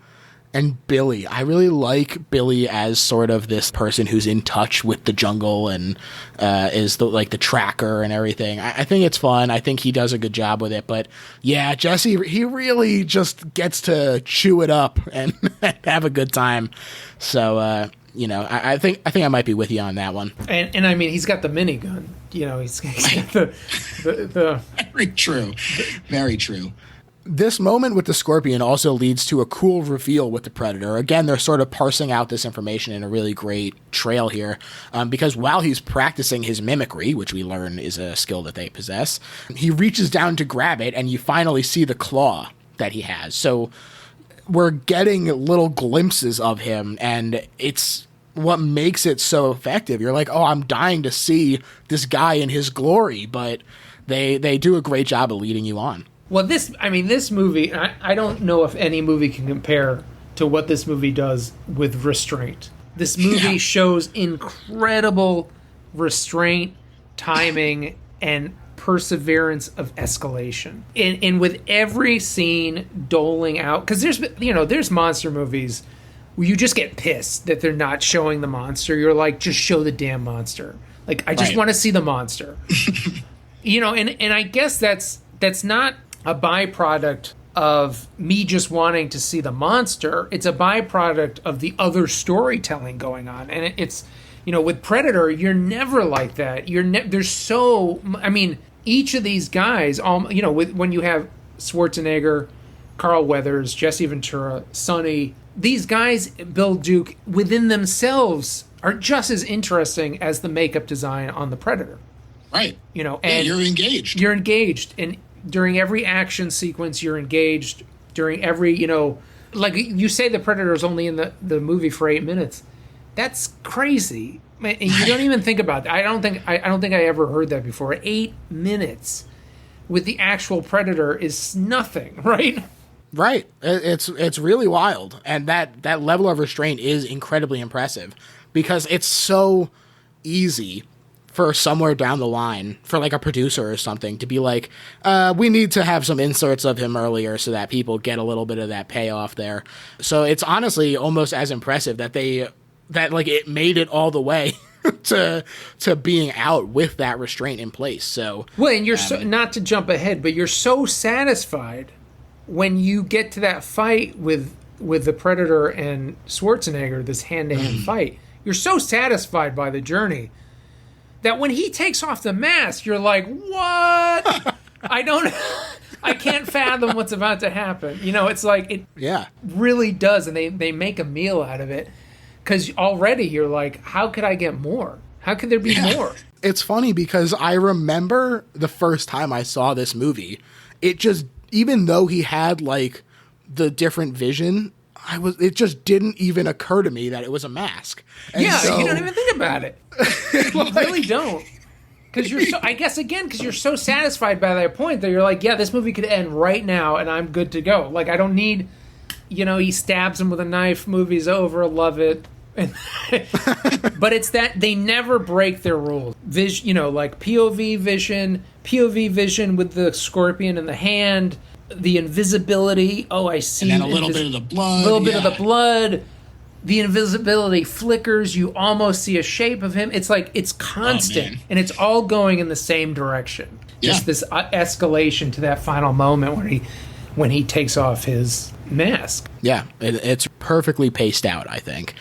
and Billy. I really like Billy as sort of this person who's in touch with the jungle and is the tracker and everything. I think it's fun. I think he does a good job with it. But yeah, Jesse, he really just gets to chew it up and have a good time. So I think I might be with you on that one. And I mean, he's got the minigun. He's got the Very true. Very true. This moment with the scorpion also leads to a cool reveal with the predator. Again, they're sort of parsing out this information in a really great trail here, because while he's practicing his mimicry, which we learn is a skill that they possess, he reaches down to grab it, and you finally see the claw that he has. So we're getting little glimpses of him, and it's what makes it so effective. You're like, oh, I'm dying to see this guy in his glory, but they do a great job of leading you on. Well, this movie, I don't know if any movie can compare to what this movie does with restraint. This movie shows incredible restraint, timing, and perseverance of escalation. And with every scene doling out, because there's monster movies where you just get pissed that they're not showing the monster. You're like, just show the damn monster. Like, I just want to see the monster. And I guess that's not a byproduct of me just wanting to see the monster. It's a byproduct of the other storytelling going on. And it's, with Predator, you're never like that. There's so, I mean, each of these guys, when you have Schwarzenegger, Carl Weathers, Jesse Ventura, Sonny, these guys, Bill Duke, within themselves are just as interesting as the makeup design on the Predator. Right. And you're engaged. You're engaged. And during every action sequence, you're engaged. During every, like you say the Predator's only in the movie for 8 minutes. That's crazy. And you don't even think about that. I don't think I ever heard that before. 8 minutes with the actual Predator is nothing, right? Right. It's really wild. And that level of restraint is incredibly impressive because it's so easy for somewhere down the line, for like a producer or something, to be like, we need to have some inserts of him earlier so that people get a little bit of that payoff there. So it's honestly almost as impressive that it made it all the way to being out with that restraint in place. So and you're not to jump ahead, but you're so satisfied when you get to that fight with the Predator and Schwarzenegger, this hand-to-hand fight. You're so satisfied by the journey that when he takes off the mask, you're like, what? I can't fathom what's about to happen. It's like, it really does. And they make a meal out of it. Because already you're like, how could I get more? How could there be more? It's funny because I remember the first time I saw this movie, it just, even though he had like the different vision, it just didn't even occur to me that it was a mask. And you don't even think about it. You really don't. Because you're so satisfied by that point that you're like, yeah, this movie could end right now and I'm good to go. Like, I don't need, he stabs him with a knife, movie's over, love it. But it's that they never break their rules. Like POV vision with the scorpion in the hand, the invisibility. Oh, I see. And then a little bit of the blood. A little bit of the blood. The invisibility flickers. You almost see a shape of him. It's like it's constant, and it's all going in the same direction. Just this escalation to that final moment when he takes off his mask. Yeah, it's perfectly paced out, I think.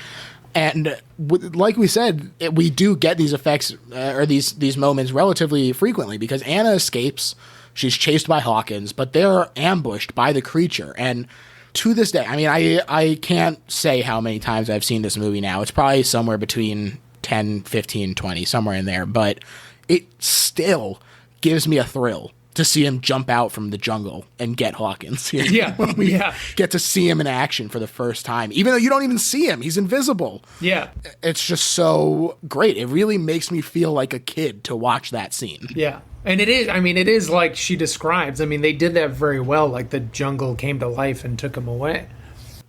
And like we said, we do get these effects or these moments relatively frequently because Anna escapes. She's chased by Hawkins, but they're ambushed by the creature. And to this day, I mean, I can't say how many times I've seen this movie now. It's probably somewhere between 10, 15, 20, somewhere in there. But it still gives me a thrill to see him jump out from the jungle and get Hawkins. When we get to see him in action for the first time. Even though you don't even see him. He's invisible. Yeah. It's just so great. It really makes me feel like a kid to watch that scene. Yeah. And it is like she describes. I mean, they did that very well. Like the jungle came to life and took him away.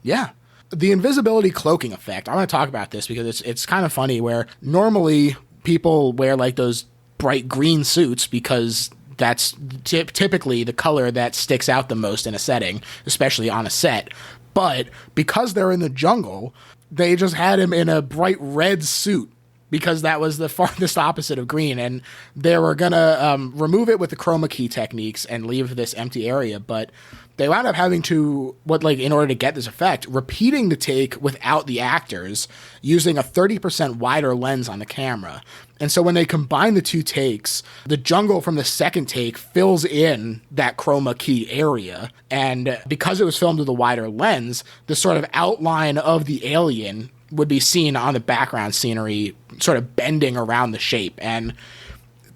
Yeah. the invisibility cloaking effect. I want to talk about this because it's kind of funny where normally people wear like those bright green suits because that's typically the color that sticks out the most in a setting, especially on a set. But because they're in the jungle, they just had him in a bright red suit because that was the farthest opposite of green. And they were going to remove it with the chroma key techniques and leave this empty area. But they wound up having to, in order to get this effect, repeating the take without the actors, using a 30% wider lens on the camera. And so when they combine the two takes, the jungle from the second take fills in that chroma key area. And because it was filmed with a wider lens, the sort of outline of the alien would be seen on the background scenery, sort of bending around the shape. And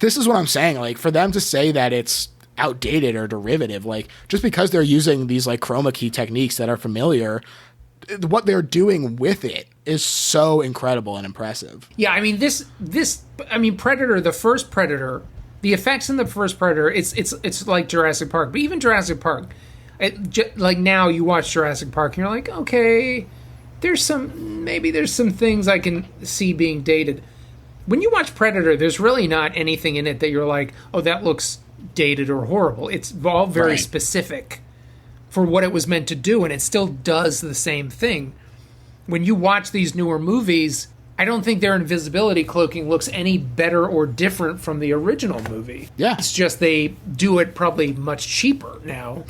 this is what I'm saying, like, for them to say that it's outdated or derivative, like, just because they're using these like chroma key techniques that are familiar, what they're doing with it is so incredible and impressive. Yeah, I mean Predator, the first Predator, the effects in the first Predator, it's like Jurassic Park. But even Jurassic Park, like now you watch Jurassic Park and you're like, okay, there's some things I can see being dated. When you watch Predator, there's really not anything in it that you're like, oh, that looks dated or horrible. It's all very specific for what it was meant to do, and it still does the same thing. When you watch these newer movies, I don't think their invisibility cloaking looks any better or different from the original movie. Yeah. It's just they do it probably much cheaper now.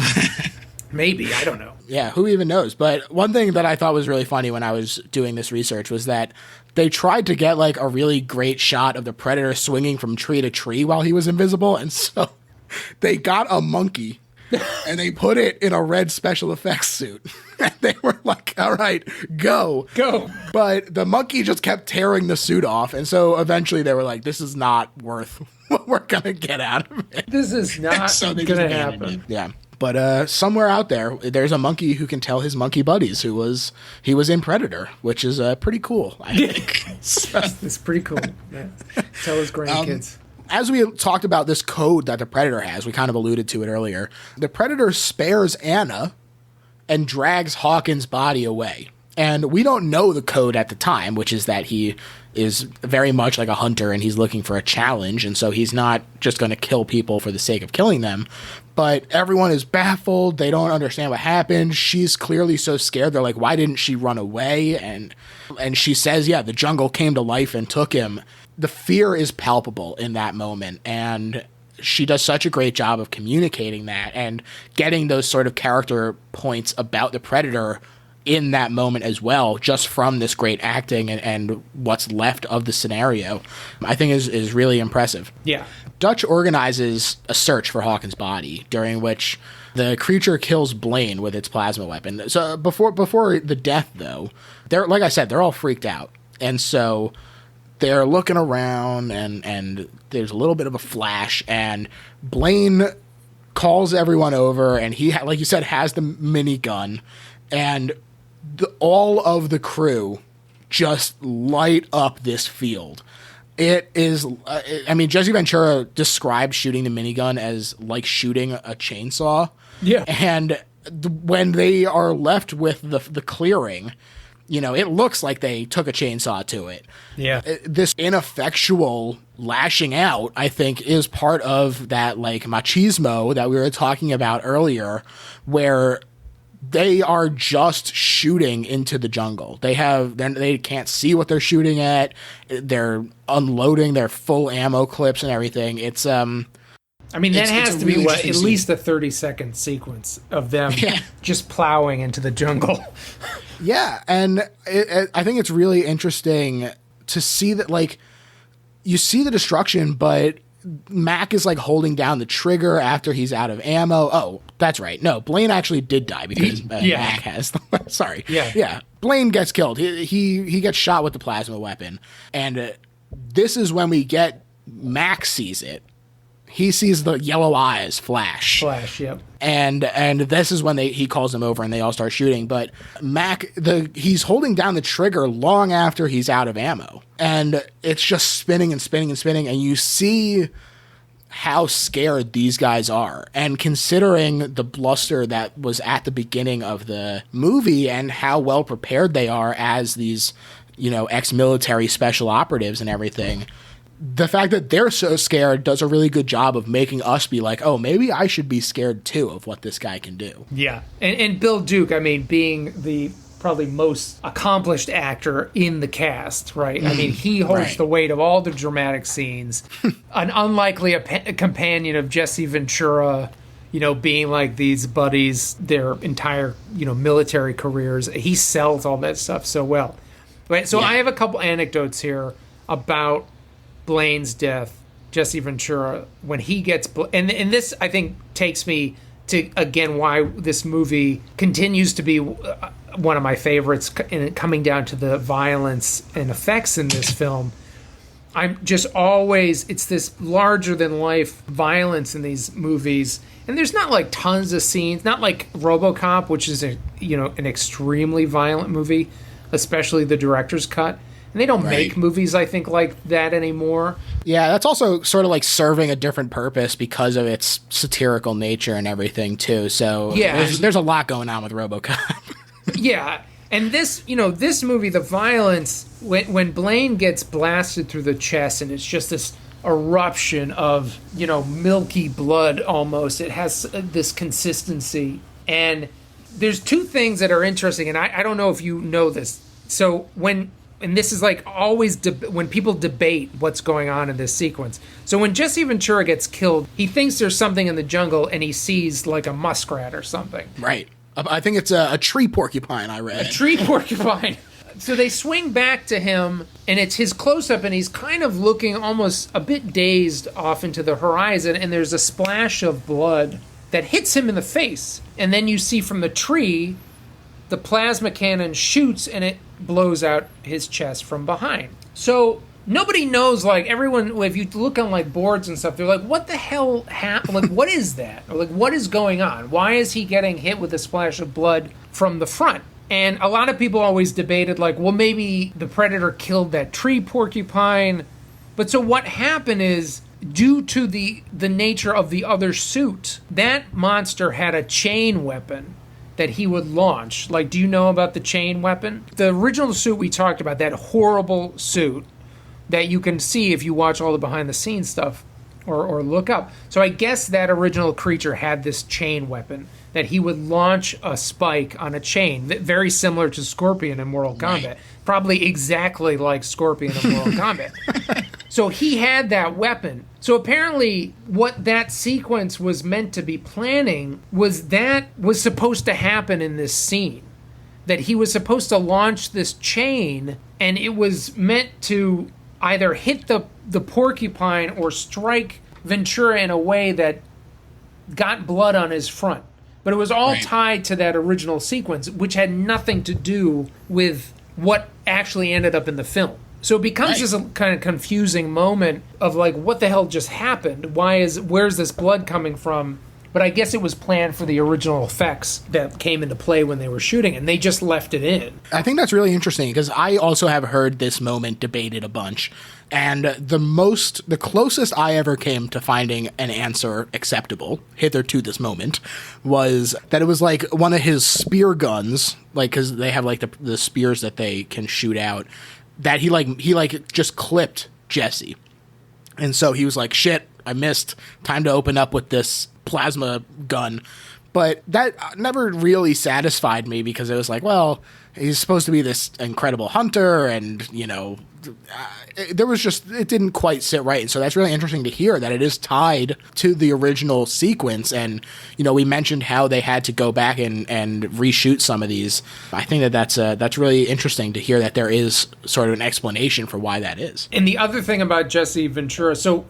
Maybe, I don't know. Yeah, who even knows? But one thing that I thought was really funny when I was doing this research was that they tried to get like a really great shot of the Predator swinging from tree to tree while he was invisible, and so they got a monkey and they put it in a red special effects suit. And they were like, all right, go. But the monkey just kept tearing the suit off, and so eventually they were like, this is not worth what we're going to get out of it. This is not So they going to just abandoned happen. it. Yeah. But somewhere out there's a monkey who can tell his monkey buddies he was in Predator, which is pretty cool, I think. It's pretty cool. Yeah. Tell his grandkids. As we talked about this code that the Predator has, we kind of alluded to it earlier. The Predator spares Anna and drags Hawkins' body away. And we don't know the code at the time, which is that he is very much like a hunter and he's looking for a challenge. And so he's not just going to kill people for the sake of killing them. But everyone is baffled. They don't understand what happened. She's clearly so scared. They're like, why didn't she run away? And she says, yeah, the jungle came to life and took him. The fear is palpable in that moment. And she does such a great job of communicating that and getting those sort of character points about the Predator in that moment as well, just from this great acting and what's left of the scenario, I think is really impressive. Yeah. Dutch organizes a search for Hawkins' body, during which the creature kills Blaine with its plasma weapon. So before the death, though, they're, like I said, they're all freaked out. And so they're looking around and there's a little bit of a flash, and Blaine calls everyone over, and he, like you said, has the minigun, and all of the crew just light up this field. It is, Jesse Ventura described shooting the minigun as like shooting a chainsaw. Yeah. And when they are left with the clearing, it looks like they took a chainsaw to it. Yeah. This ineffectual lashing out, I think, is part of that like machismo that we were talking about earlier, where they are just shooting into the jungle. They can't see what they're shooting at. They're unloading their full ammo clips and everything. It's that has to really be at interesting least a 30-second sequence of them just plowing into the jungle. Yeah, and I think it's really interesting to see that, like, you see the destruction, but Mac is like holding down the trigger after he's out of ammo. Oh, that's right. No, Blaine actually did die because Mac has. Sorry. Yeah. Blaine gets killed. He gets shot with the plasma weapon, and this is when we get Mac sees it. He sees the yellow eyes flash. Yep. And this is when he calls him over and they all start shooting. But Mac, he's holding down the trigger long after he's out of ammo. And it's just spinning and spinning and spinning. And you see how scared these guys are. And considering the bluster that was at the beginning of the movie and how well prepared they are as these, ex-military special operatives and everything, the fact that they're so scared does a really good job of making us be like, oh, maybe I should be scared too of what this guy can do. Yeah. And Bill Duke, I mean, being the probably most accomplished actor in the cast, right? I mean, he holds the weight of all the dramatic scenes. An unlikely companion of Jesse Ventura, being like these buddies, their entire, military careers. He sells all that stuff so well. Right? So I have a couple anecdotes here about Blaine's death, Jesse Ventura, when he gets... And this, I think, takes me to, again, why this movie continues to be one of my favorites, and coming down to the violence and effects in this film. I'm just always... It's this larger-than-life violence in these movies. And there's not, like, tons of scenes. Not like RoboCop, which is, an extremely violent movie, especially the director's cut. And they don't make movies, I think, like that anymore. Yeah, that's also sort of like serving a different purpose because of its satirical nature and everything, too. So there's a lot going on with RoboCop. Yeah, and this movie, the violence, when Blaine gets blasted through the chest and it's just this eruption of, milky blood almost. It has this consistency. And there's two things that are interesting, and I don't know if you know this. So and this is like always when people debate what's going on in this sequence. So when Jesse Ventura gets killed, he thinks there's something in the jungle and he sees like a muskrat or something. Right. I think it's a tree porcupine, I read. A tree porcupine. So they swing back to him, and it's his close-up, and he's kind of looking almost a bit dazed off into the horizon, and there's a splash of blood that hits him in the face. And then you see from the tree, the plasma cannon shoots, and it blows out his chest from behind. So nobody knows, like, everyone, if you look on, like, boards and stuff, they're like, what the hell happened? Like, what is that? Or, like, what is going on? Why is he getting hit with a splash of blood from the front? And a lot of people always debated, like, well, maybe the predator killed that tree porcupine. But so what happened is, due to the nature of the other suit, that monster had a chain weapon that he would launch. Like, do you know about the chain weapon? The original suit we talked about, that horrible suit that you can see if you watch all the behind-the-scenes stuff or look up. So I guess that original creature had this chain weapon that he would launch a spike on a chain, very similar to Scorpion in Mortal Kombat. Right. Probably exactly like Scorpion in Mortal Kombat. So he had that weapon. So apparently what that sequence was meant to be planning was supposed to happen in this scene. That he was supposed to launch this chain, and it was meant to either hit the porcupine or strike Ventura in a way that got blood on his front. But it was all tied to that original sequence, which had nothing to do with what actually ended up in the film. So it becomes just a kind of confusing moment of like, what the hell just happened? Where's this blood coming from? But I guess it was planned for the original effects that came into play when they were shooting, and they just left it in. I think that's really interesting because I also have heard this moment debated a bunch. And the closest I ever came to finding an answer acceptable, hitherto this moment, was that it was like one of his spear guns, like, because they have like the spears that they can shoot out, that he just clipped Jesse. And so he was like, shit, I missed. Time to open up with this plasma gun. But that never really satisfied me because it was like, well, he's supposed to be this incredible hunter, and, it didn't quite sit right. And so that's really interesting to hear that it is tied to the original sequence. And, we mentioned how they had to go back and reshoot some of these. I think that's really interesting to hear that there is sort of an explanation for why that is. And the other thing about Jesse Ventura, so,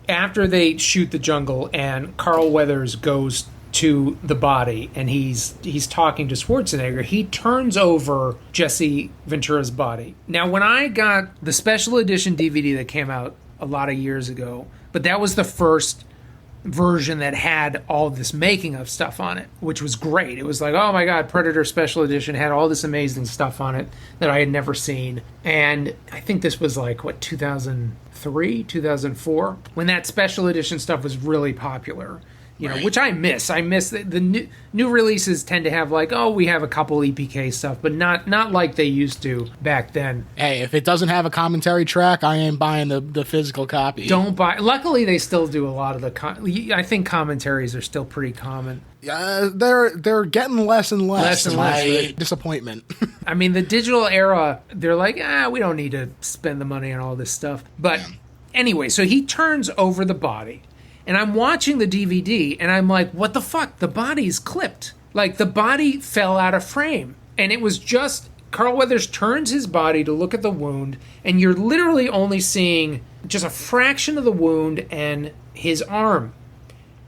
after they shoot the jungle and Carl Weathers goes to the body and he's talking to Schwarzenegger, he turns over Jesse Ventura's body. Now, when I got the special edition DVD that came out a lot of years ago, but that was the first version that had all this making of stuff on it, which was great. It was like, oh my God, Predator special edition had all this amazing stuff on it that I had never seen. And I think this was like, 2003 2004, when that special edition stuff was really popular. You know, Right. which I miss. I miss the new releases tend to have like, oh, we have a couple EPK stuff, but not like they used to back then. Hey, if it doesn't have a commentary track, I ain't buying the physical copy. Don't buy. Luckily, they still do a lot of I think commentaries are still pretty common. They're getting less and less. Less and to less. my disappointment. I mean, the digital era, they're like, we don't need to spend the money on all this stuff. But anyway, so he turns over the body. And I'm watching the DVD, and I'm like, what the fuck? The body's clipped. Like, the body fell out of frame. And it was just, Carl Weathers turns his body to look at the wound, and you're literally only seeing just a fraction of the wound and his arm.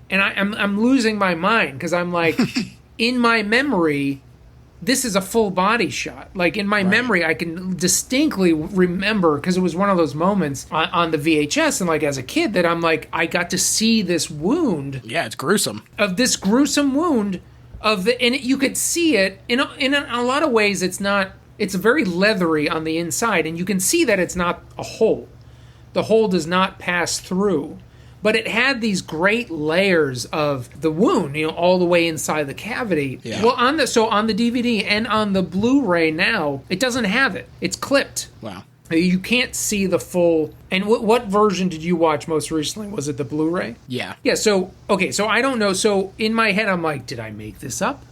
And I'm losing my mind, because I'm like, in my memory, this is a full body shot. Like, in my memory, I can distinctly remember, because it was one of those moments on the VHS, and like as a kid, that I'm like, I got to see this wound. Yeah, it's gruesome. Of this gruesome wound and you could see it in a lot of ways. It's very leathery on the inside, and you can see that it's not a hole. The hole does not pass through. But it had these great layers of the wound, all the way inside the cavity. Yeah. Well, on the DVD and on the Blu-ray now, it doesn't have it. It's clipped. Wow. You can't see the full. And what version did you watch most recently? Was it the Blu-ray? Yeah. Yeah. So I don't know. So in my head, I'm like, did I make this up?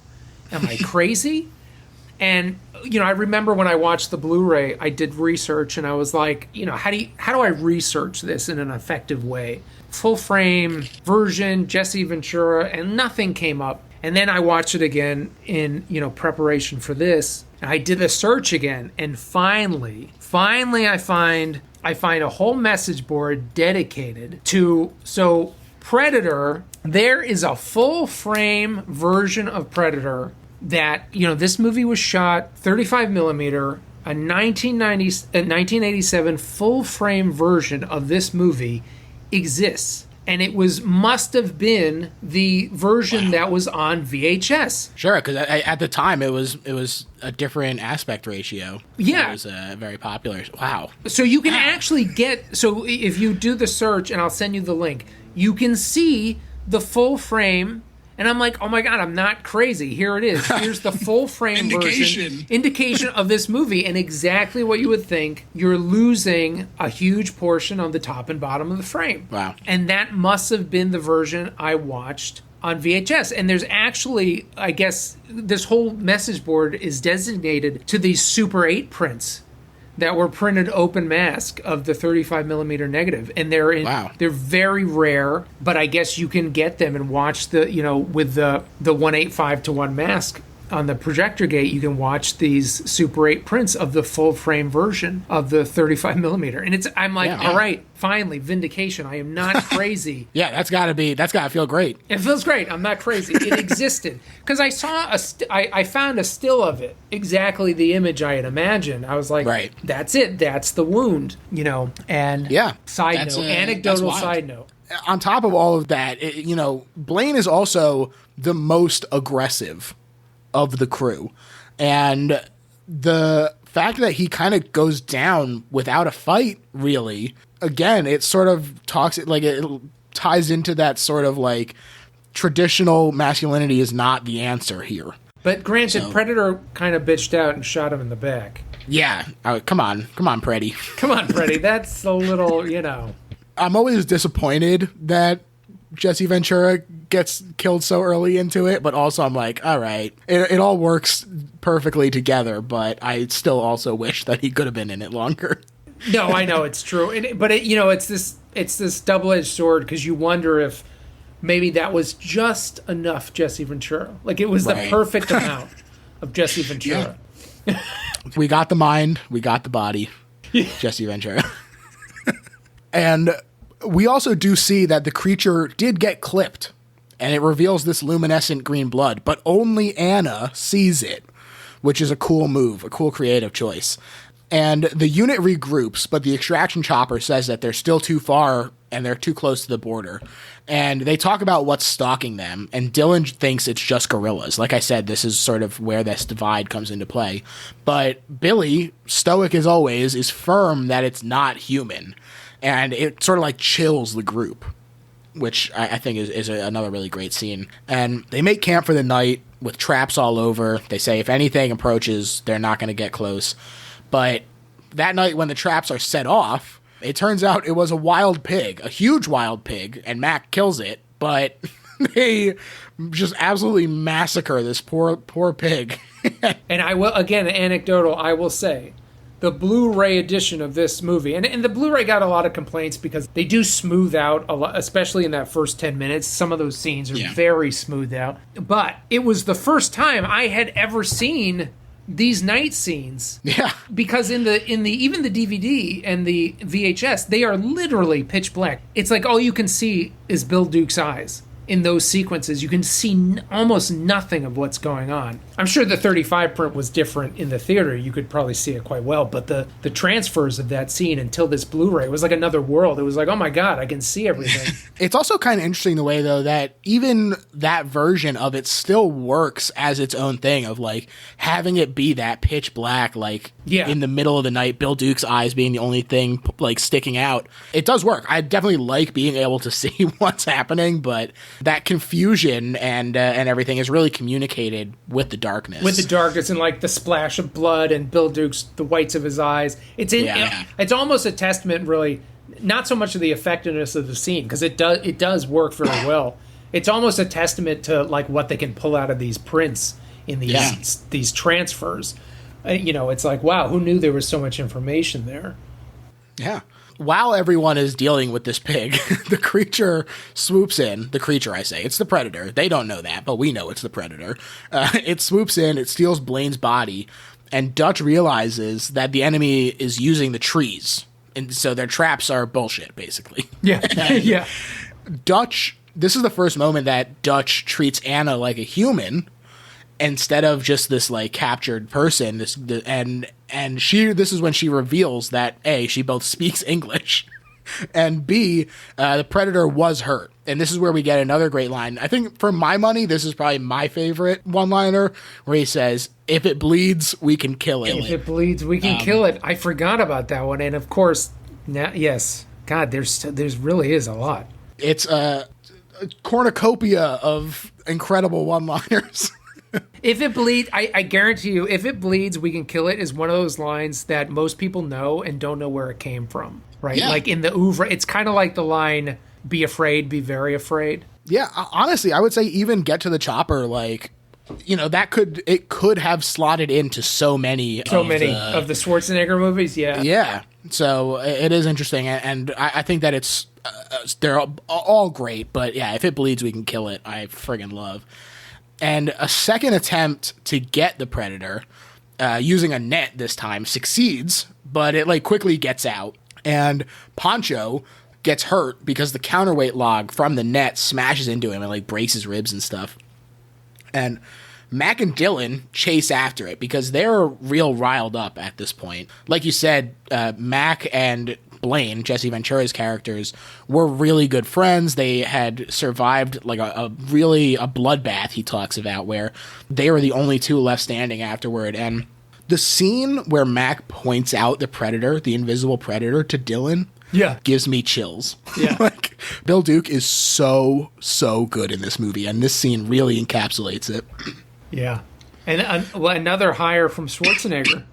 Am I crazy? And I remember when I watched the Blu-ray, I did research, and I was like, how do I research this in an effective way? Full frame version, Jesse Ventura, and nothing came up. And then I watched it again in preparation for this. And I did a search again, and finally I find a whole message board dedicated to Predator. There is a full frame version of Predator that this movie was shot 35 millimeter. A 1987 full frame version of this movie exists, and it must have been the version that was on VHS. Sure, because at the time it was a different aspect ratio. Yeah, it was very popular. Wow. So you can actually if you do the search, and I'll send you the link, you can see the full frame. And I'm like, oh my God, I'm not crazy. Here it is. Here's the full frame indication of this movie. And exactly what you would think, you're losing a huge portion of the top and bottom of the frame. Wow. And that must have been the version I watched on VHS. And there's actually, I guess, this whole message board is designated to these Super 8 prints that were printed open mask of the 35 millimeter negative, and they're very rare, but I guess you can get them and watch with the 1.85:1 mask on the projector gate. You can watch these Super 8 prints of the full frame version of the 35 millimeter, and I'm like, all right, finally, vindication. I am not crazy. Yeah, that's gotta feel great. It feels great. I'm not crazy. It existed because I saw I found a still of it, exactly the image I had imagined. I was like, right. That's it. That's the wound, And anecdotal side note. On top of all of that, Blaine is also the most aggressive of the crew, and the fact that he kind of goes down without a fight, really, again, it sort of it ties into that sort of like traditional masculinity is not the answer here. But granted, Predator kind of bitched out and shot him in the back. Yeah, come on, Preddy. Come on, Preddy. That's a little, I'm always disappointed that Jesse Ventura gets killed so early into it, but also I'm like, all right, it all works perfectly together, but I still also wish that he could have been in it longer. No, I know it's true, it's this double-edged sword, because you wonder if maybe that was just enough Jesse Ventura, like it was the perfect amount of Jesse Ventura. Yeah. We got the mind, we got the body, Jesse Ventura, and we also do see that the creature did get clipped, and it reveals this luminescent green blood, but only Anna sees it, which is a cool move, a cool creative choice. And the unit regroups, but the extraction chopper says that they're still too far and they're too close to the border. And they talk about what's stalking them, and Dylan thinks it's just gorillas. Like I said, this is sort of where this divide comes into play. But Billy, stoic as always, is firm that it's not human. and it sort of like chills the group, which I think is another really great scene. And they make camp for the night with traps all over. They say if anything approaches, they're not going to get close. But that night when the traps are set off, it turns out it was a wild pig, a huge wild pig, and Mac kills it, but they just absolutely massacre this poor pig. And I will, again, anecdotal, I will say, the Blu-ray edition of this movie, and the Blu-ray got a lot of complaints because they do smooth out a lot, especially in that first 10 minutes. Some of those scenes are very smoothed out. But it was the first time I had ever seen these night scenes. Yeah. Because in the even the DVD and the VHS, they are literally pitch black. It's like all you can see is Bill Duke's eyes. In those sequences, you can see almost nothing of what's going on. I'm sure the 35 print was different in the theater. You could probably see it quite well, but the transfers of that scene until this Blu-ray was like another world. It was like, oh my God, I can see everything. It's also kind of interesting the way, though, that even that version of it still works as its own thing of, like, having it be that pitch black, like, in the middle of the night, Bill Duke's eyes being the only thing, like, sticking out. It does work. I definitely like being able to see what's happening, but that confusion and everything is really communicated with the darkness. With the darkness and like the splash of blood and Bill Duke's, the whites of his eyes. It's almost a testament, really, not so much of the effectiveness of the scene, because it does work very well. It's almost a testament to like what they can pull out of these prints in these transfers. It's like, wow, who knew there was so much information there? Yeah. While everyone is dealing with this pig, the creature swoops in. The creature, I say. It's the predator. They don't know that, but we know it's the predator. It swoops in, it steals Blaine's body, and Dutch realizes that the enemy is using the trees. And so their traps are bullshit, basically. Yeah, yeah. Dutch, this is the first moment that Dutch treats Anna like a human instead of just this like captured person. This is when she reveals that A, she both speaks English, and B, the predator was hurt. And this is where we get another great line. I think for my money, this is probably my favorite one-liner, where he says, "If it bleeds, we can kill it." If it bleeds, we can kill it. I forgot about that one, and of course, now yes, God, there's really is a lot. It's a cornucopia of incredible one-liners. If it bleeds, I guarantee you, if it bleeds, we can kill it is one of those lines that most people know and don't know where it came from, right? Yeah. Like in the oeuvre, it's kind of like the line, "Be afraid, be very afraid." Yeah, honestly, I would say even Get to the Chopper, like, that could have slotted into so many of the Schwarzenegger movies, yeah. Yeah, so it is interesting, and I think that it's, they're all great, but yeah, If it bleeds, we can kill it, I friggin' love. And a second attempt to get the predator, using a net this time, succeeds, but it like quickly gets out. And Poncho gets hurt because the counterweight log from the net smashes into him and like breaks his ribs and stuff. And Mac and Dylan chase after it because they're real riled up at this point. Like you said, Mac and Blaine, Jesse Ventura's characters, were really good friends. They had survived like a bloodbath he talks about, where they were the only two left standing afterward. And the scene where Mac points out the predator, the invisible predator, to Dylan, gives me chills. Yeah. Like, Bill Duke is so good in this movie, and this scene really encapsulates it. Yeah. And another hire from Schwarzenegger.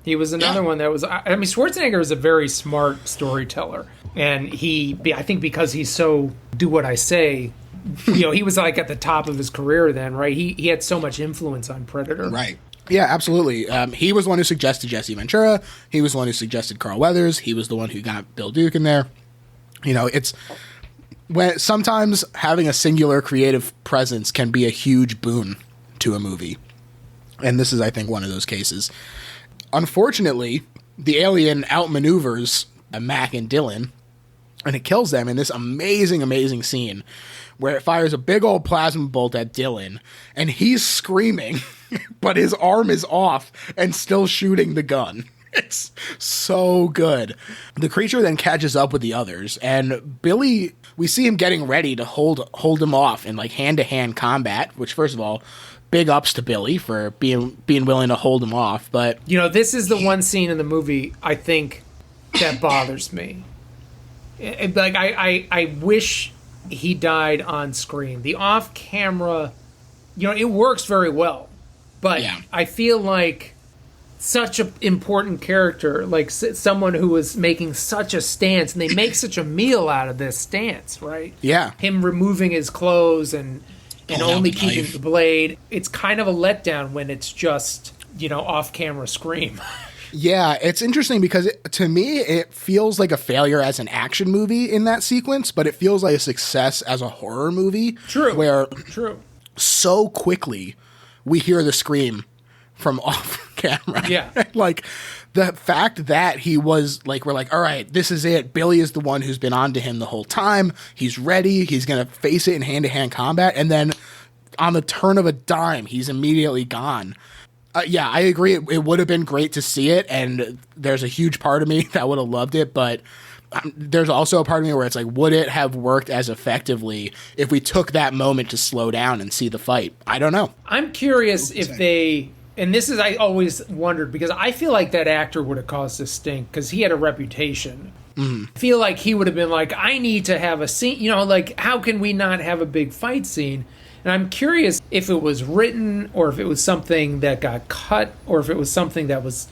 He was another one that was... I mean, Schwarzenegger is a very smart storyteller. And I think because he's so do what I say, he was like at the top of his career then, right? He had so much influence on Predator. Right. Yeah, absolutely. He was the one who suggested Jesse Ventura. He was the one who suggested Carl Weathers. He was the one who got Bill Duke in there. It's... when sometimes having a singular creative presence can be a huge boon to a movie. And this is, I think, one of those cases. Unfortunately, the alien outmaneuvers Mac and Dylan, and it kills them in this amazing, amazing scene where it fires a big old plasma bolt at Dylan, and he's screaming, but his arm is off and still shooting the gun. It's so good. The creature then catches up with the others, and Billy, we see him getting ready to hold him off in like hand-to-hand combat, which, first of all, big ups to Billy for being willing to hold him off. But this is the one scene in the movie I think that bothers me. Like I wish he died on screen. The off-camera, it works very well, but Yeah. I feel like such an important character, like someone who was making such a stance, and they make such a meal out of this stance, right? Yeah. Him removing his clothes and Pulling out only the keeping knife. the blade. It's kind of a letdown when it's just, off-camera scream. Yeah, it's interesting because to me, it feels like a failure as an action movie in that sequence, but it feels like a success as a horror movie. True. Where True. so quickly we hear the scream from off camera. Yeah. Like the fact that he was like, we're like, all right, this is it. Billy is the one who's been on to him the whole time. He's ready. He's going to face it in hand-to-hand combat. And then on the turn of a dime, he's immediately gone. Yeah, I agree. It would have been great to see it, and there's a huge part of me that would have loved it, but there's also a part of me where it's like, would it have worked as effectively if we took that moment to slow down and see the fight? I don't know. I'm curious if they, and this is, I always wondered, because I feel like that actor would have caused a stink, because he had a reputation. I feel like he would have been like, I need to have a scene, like, how can we not have a big fight scene? And I'm curious if it was written, or if it was something that got cut, or if it was something that was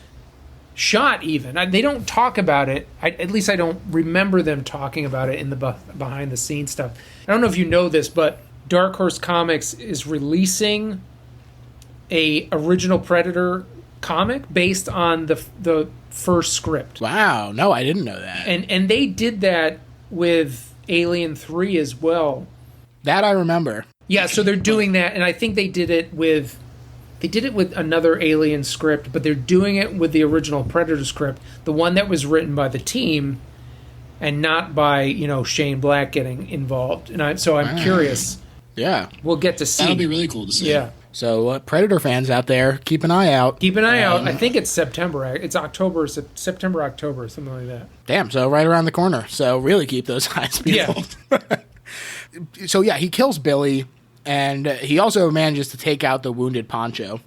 shot even. They don't talk about it. At least I don't remember them talking about it in the behind-the-scenes stuff. I don't know if you know this, but Dark Horse Comics is releasing a original Predator comic based on the first script. Wow. No, I didn't know that. And they did that with Alien 3 as well. That I remember. Yeah, so they're doing that, and I think they did it with another Alien script, but they're doing it with the original Predator script, the one that was written by the team, and not by Shane Black getting involved. And I'm curious. Yeah. We'll get to see. That'll be really cool to see. Yeah. So Predator fans out there, keep an eye out. Keep an eye out. I think it's September. It's October, September, October, something like that. Damn, so right around the corner. So really keep those eyes peeled. Yeah. So yeah, he kills Billy, and he also manages to take out the wounded Poncho.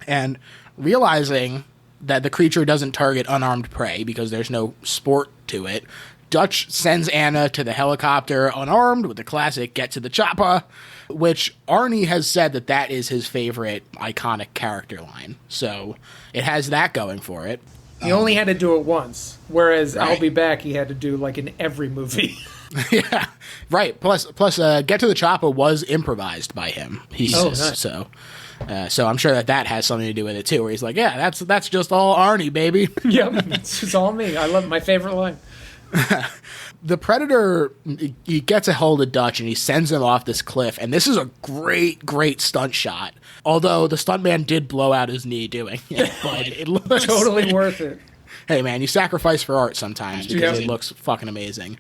And realizing that the creature doesn't target unarmed prey because there's no sport to it, Dutch sends Anna to the helicopter unarmed with the classic "get to the chopper," which Arnie has said that is his favorite iconic character line. So it has that going for it. He only had to do it once, whereas Right. I'll Be Back he had to do like in every movie. Yeah, right. Plus, "Get to the Chopper" was improvised by him. He says nice. so. So I'm sure that has something to do with it too. Where he's like, "Yeah, that's just all Arnie, baby." Yep, it's just all me. I love my favorite line. The Predator, he gets a hold of Dutch and he sends him off this cliff. And this is a great stunt shot. Although the stuntman did blow out his knee doing it, but it looks Totally worth it. Hey man, you sacrifice for art sometimes because Yep. it looks fucking amazing.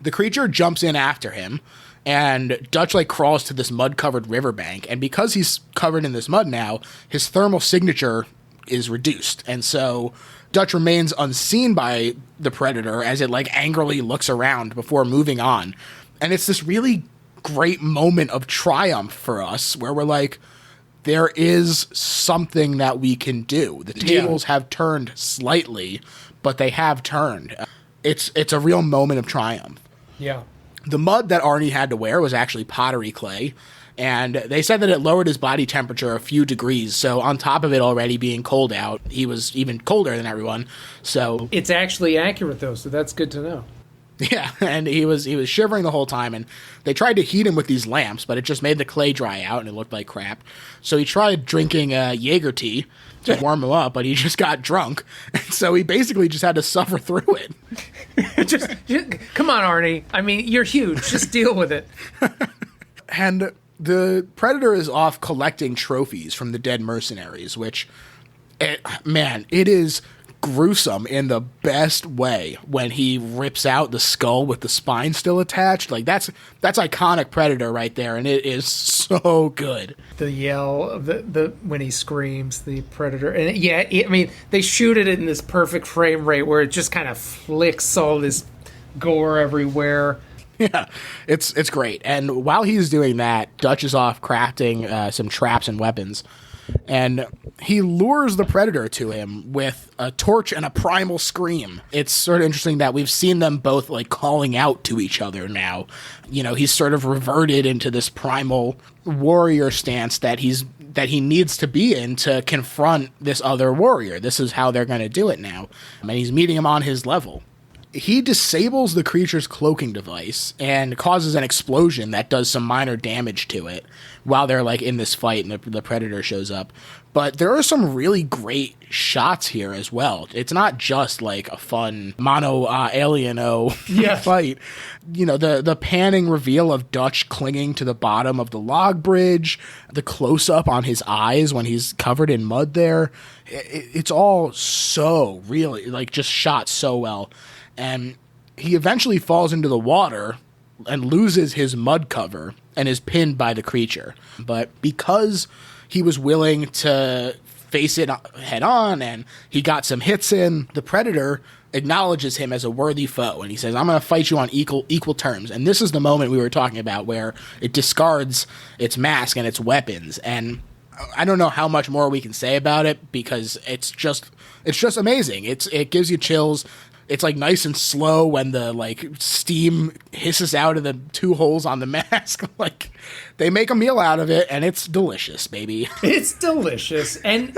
The creature jumps in after him, and Dutch crawls to this mud-covered riverbank, and because he's covered in this mud now, his thermal signature is reduced, and so Dutch remains unseen by the Predator as it angrily looks around before moving on. And it's this really great moment of triumph for us where we're like, there is something that we can do. The tables have turned slightly, but they have turned. It's a real moment of triumph. Yeah. The mud that Arnie had to wear was actually pottery clay, and they said that it lowered his body temperature a few degrees, so on top of it already being cold out, he was even colder than everyone. So It's actually accurate though, so that's good to know. yeah, and he was shivering the whole time, and they tried to heat him with these lamps, but it just made the clay dry out, and it looked like crap. So he tried drinking Jaeger tea to warm him up, but he just got drunk, and so he basically just had to suffer through it. just come on, Arnie. I mean, you're huge. Just deal with it. And the Predator is off collecting trophies from the dead mercenaries, which, it is gruesome in the best way when he rips out the skull with the spine still attached. That's iconic Predator right there, and it is so good. The yell of the when he screams, the Predator, and I mean, they shoot it in this perfect frame rate where it just kind of flicks all this gore everywhere. Yeah, it's great. And while he's doing that, Dutch is off crafting some traps and weapons. And he lures the predator to him with a torch and a primal scream. It's sort of interesting that we've seen them both like calling out to each other now. You know, he's sort of reverted into this primal warrior stance that he needs to be in to confront this other warrior. This is how they're going to do it now. And he's meeting him on his level. He disables the creature's cloaking device and causes an explosion that does some minor damage to it while they're like in this fight and the predator shows up. But there are some really great shots here as well. It's not just like a fun mono alieno fight. You know, the panning reveal of Dutch clinging to the bottom of the log bridge, the close up on his eyes when he's covered in mud there. It's all so really like just shot so well. And he eventually falls into the water and loses his mud cover and is pinned by the creature. But because he was willing to face it head on and he got some hits in, the predator acknowledges him as a worthy foe. And he says, I'm going to fight you on equal terms. And this is the moment we were talking about where it discards its mask and its weapons. And I don't know how much more we can say about it because it's just amazing. It gives you chills. It's like nice and slow when the like steam hisses out of the two holes on the mask. Like they make a meal out of it and it's delicious, baby. It's delicious. And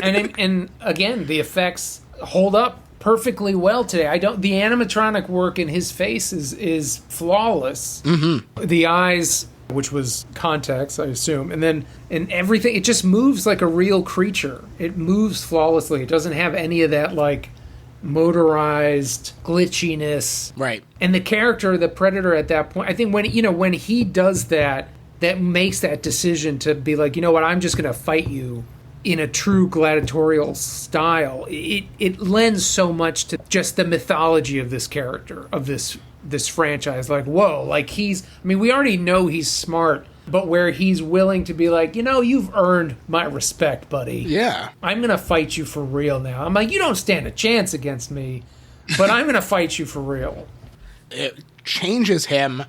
again, the effects hold up perfectly well today. The animatronic work in his face is flawless. Mm-hmm. The eyes, which was context, I assume, and everything, it just moves like a real creature. It moves flawlessly. It doesn't have any of that like motorized glitchiness, right? And the character, the predator, at that point, I think when he does that makes that decision to be like, you know what, I'm just going to fight you in a true gladiatorial style. It lends so much to just the mythology of this character, of this franchise. Like, whoa, like we already know he's smart, but where he's willing to be like, you know, you've earned my respect, buddy. Yeah. I'm going to fight you for real now. I'm like, you don't stand a chance against me, but I'm going to fight you for real. It changes him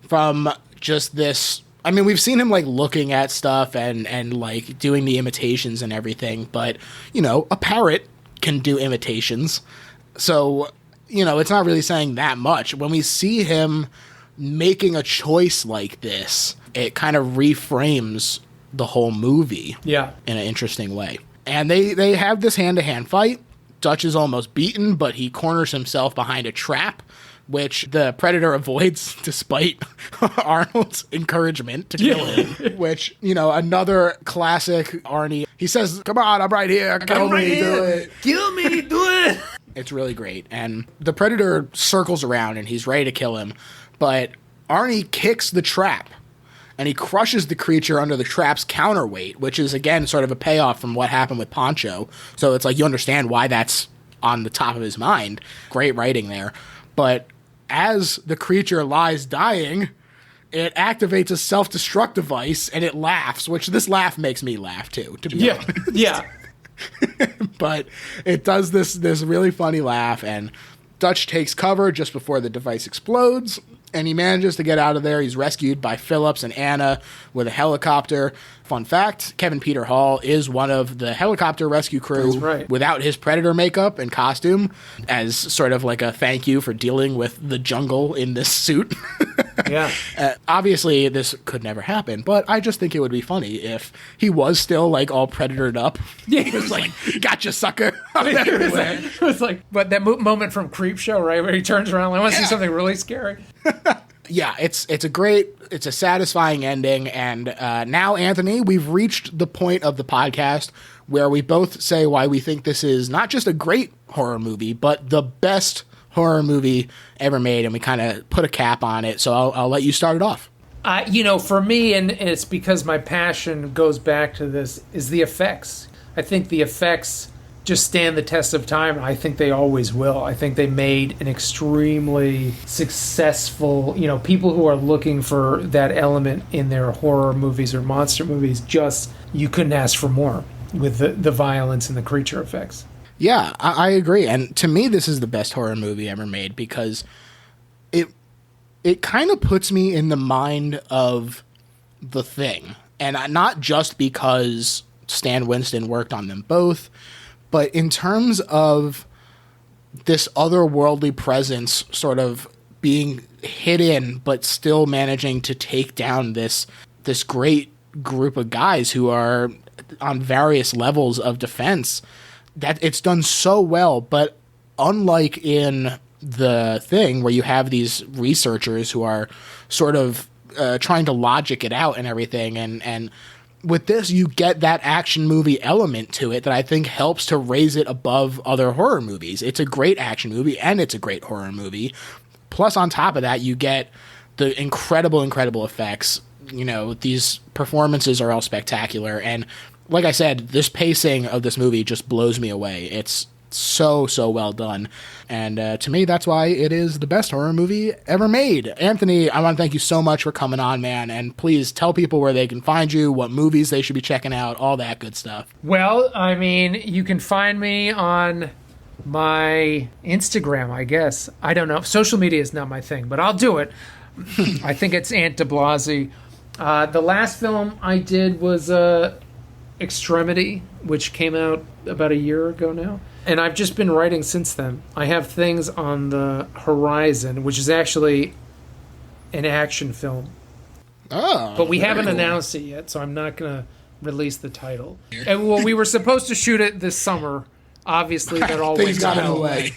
from just this. I mean, we've seen him like looking at stuff and like doing the imitations and everything, but, you know, a parrot can do imitations. So, you know, it's not really saying that much. When we see him making a choice like this, it kind of reframes the whole movie in an interesting way. And they have this hand-to-hand fight. Dutch is almost beaten, but he corners himself behind a trap, which the predator avoids despite Arnold's encouragement to kill him. Which, you know, another classic Arnie. He says, come on, I'm right here. Kill me, do it. Kill me, do it. It's really great. And the predator circles around and he's ready to kill him. But Arnie kicks the trap and he crushes the creature under the trap's counterweight, which is, again, sort of a payoff from what happened with Poncho. So it's like you understand why that's on the top of his mind. Great writing there. But as the creature lies dying, it activates a self-destruct device and it laughs, which this laugh makes me laugh too, to be honest. Yeah. But it does this really funny laugh, and Dutch takes cover just before the device explodes, and he manages to get out of there. He's rescued by Phillips and Anna with a helicopter. Fun fact, Kevin Peter Hall is one of the helicopter rescue crew without his predator makeup and costume, as sort of like a thank you for dealing with the jungle in this suit. Yeah. Obviously, this could never happen, but I just think it would be funny if he was still like all predatored up. Yeah, he was like, gotcha, sucker. It was like, but that moment from Creepshow, right, where he turns around, I want to see something really scary. Yeah, it's a satisfying ending, and now, Anthony, we've reached the point of the podcast where we both say why we think this is not just a great horror movie, but the best horror movie ever made, and we kind of put a cap on it, so I'll let you start it off. You know, for me, and it's because my passion goes back to this, is the effects. I think the effects just stand the test of time, and I think they always will. I think they made an extremely successful, you know, people who are looking for that element in their horror movies or monster movies, just, you couldn't ask for more with the violence and the creature effects. Yeah, I agree. And to me, this is the best horror movie ever made because it kind of puts me in the mind of The Thing. And not just because Stan Winston worked on them both. But in terms of this otherworldly presence sort of being hidden, but still managing to take down this great group of guys who are on various levels of defense, that it's done so well. But unlike in The Thing, where you have these researchers who are sort of trying to logic it out and everything, and with this, you get that action movie element to it that I think helps to raise it above other horror movies. It's a great action movie, and it's a great horror movie. Plus, on top of that, you get the incredible effects. You know, these performances are all spectacular. And like I said, this pacing of this movie just blows me away. It's so well done. And to me, that's why it is the best horror movie ever made. Anthony, I want to thank you so much for coming on, man. And please tell people where they can find you, what movies they should be checking out, all that good stuff. Well, I mean, you can find me on my Instagram, I guess. I don't know. Social media is not my thing, but I'll do it. I think it's Ant DiBlasi. The last film I did was Extremity, which came out about a year ago now. And I've just been writing since then. I have things on the horizon, which is actually an action film. Oh, but we haven't cool. announced it yet, so I'm not going to release the title. And, well, we were supposed to shoot it this summer. Obviously, that all Things went got in the down. way.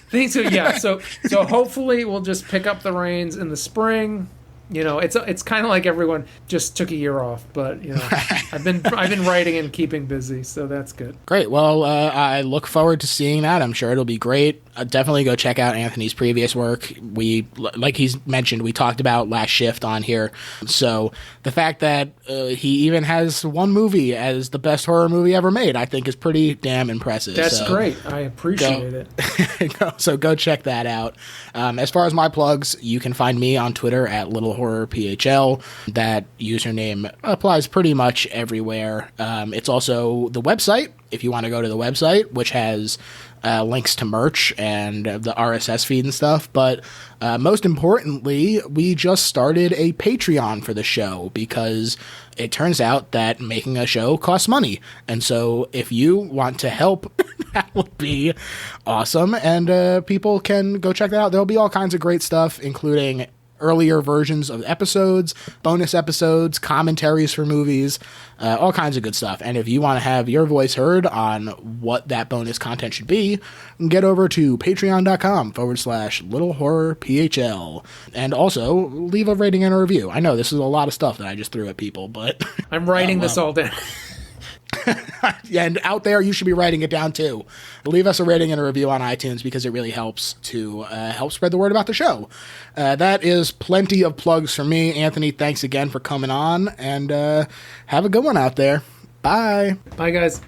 So hopefully we'll just pick up the reins in the spring. You know, it's kind of like everyone just took a year off, but you know, I've been writing and keeping busy, so that's good. Great. Well, I look forward to seeing that. I'm sure it'll be great. Definitely go check out Anthony's previous work. We, like he's mentioned, we talked about Last Shift on here. So the fact that he even has one movie as the best horror movie ever made, I think is pretty damn impressive. That's so great. I appreciate it. So go check that out. As far as my plugs, you can find me on Twitter at LittleHorrorPHL. That username applies pretty much everywhere. It's also the website, if you want to go to the website, which has links to merch and the RSS feed and stuff. But most importantly, we just started a Patreon for the show because it turns out that making a show costs money. And so if you want to help, that would be awesome. And people can go check that out. There'll be all kinds of great stuff, including earlier versions of episodes, bonus episodes, commentaries for movies, all kinds of good stuff. And if you want to have your voice heard on what that bonus content should be, get over to patreon.com/littlehorrorphl. And also leave a rating and a review. I know this is a lot of stuff that I just threw at people, but I'm writing this all down. Yeah, and out there, you should be writing it down too. Leave us a rating and a review on iTunes because it really helps to help spread the word about the show. That is plenty of plugs for me. Anthony, thanks again for coming on, and have a good one out there. Bye. Bye, guys.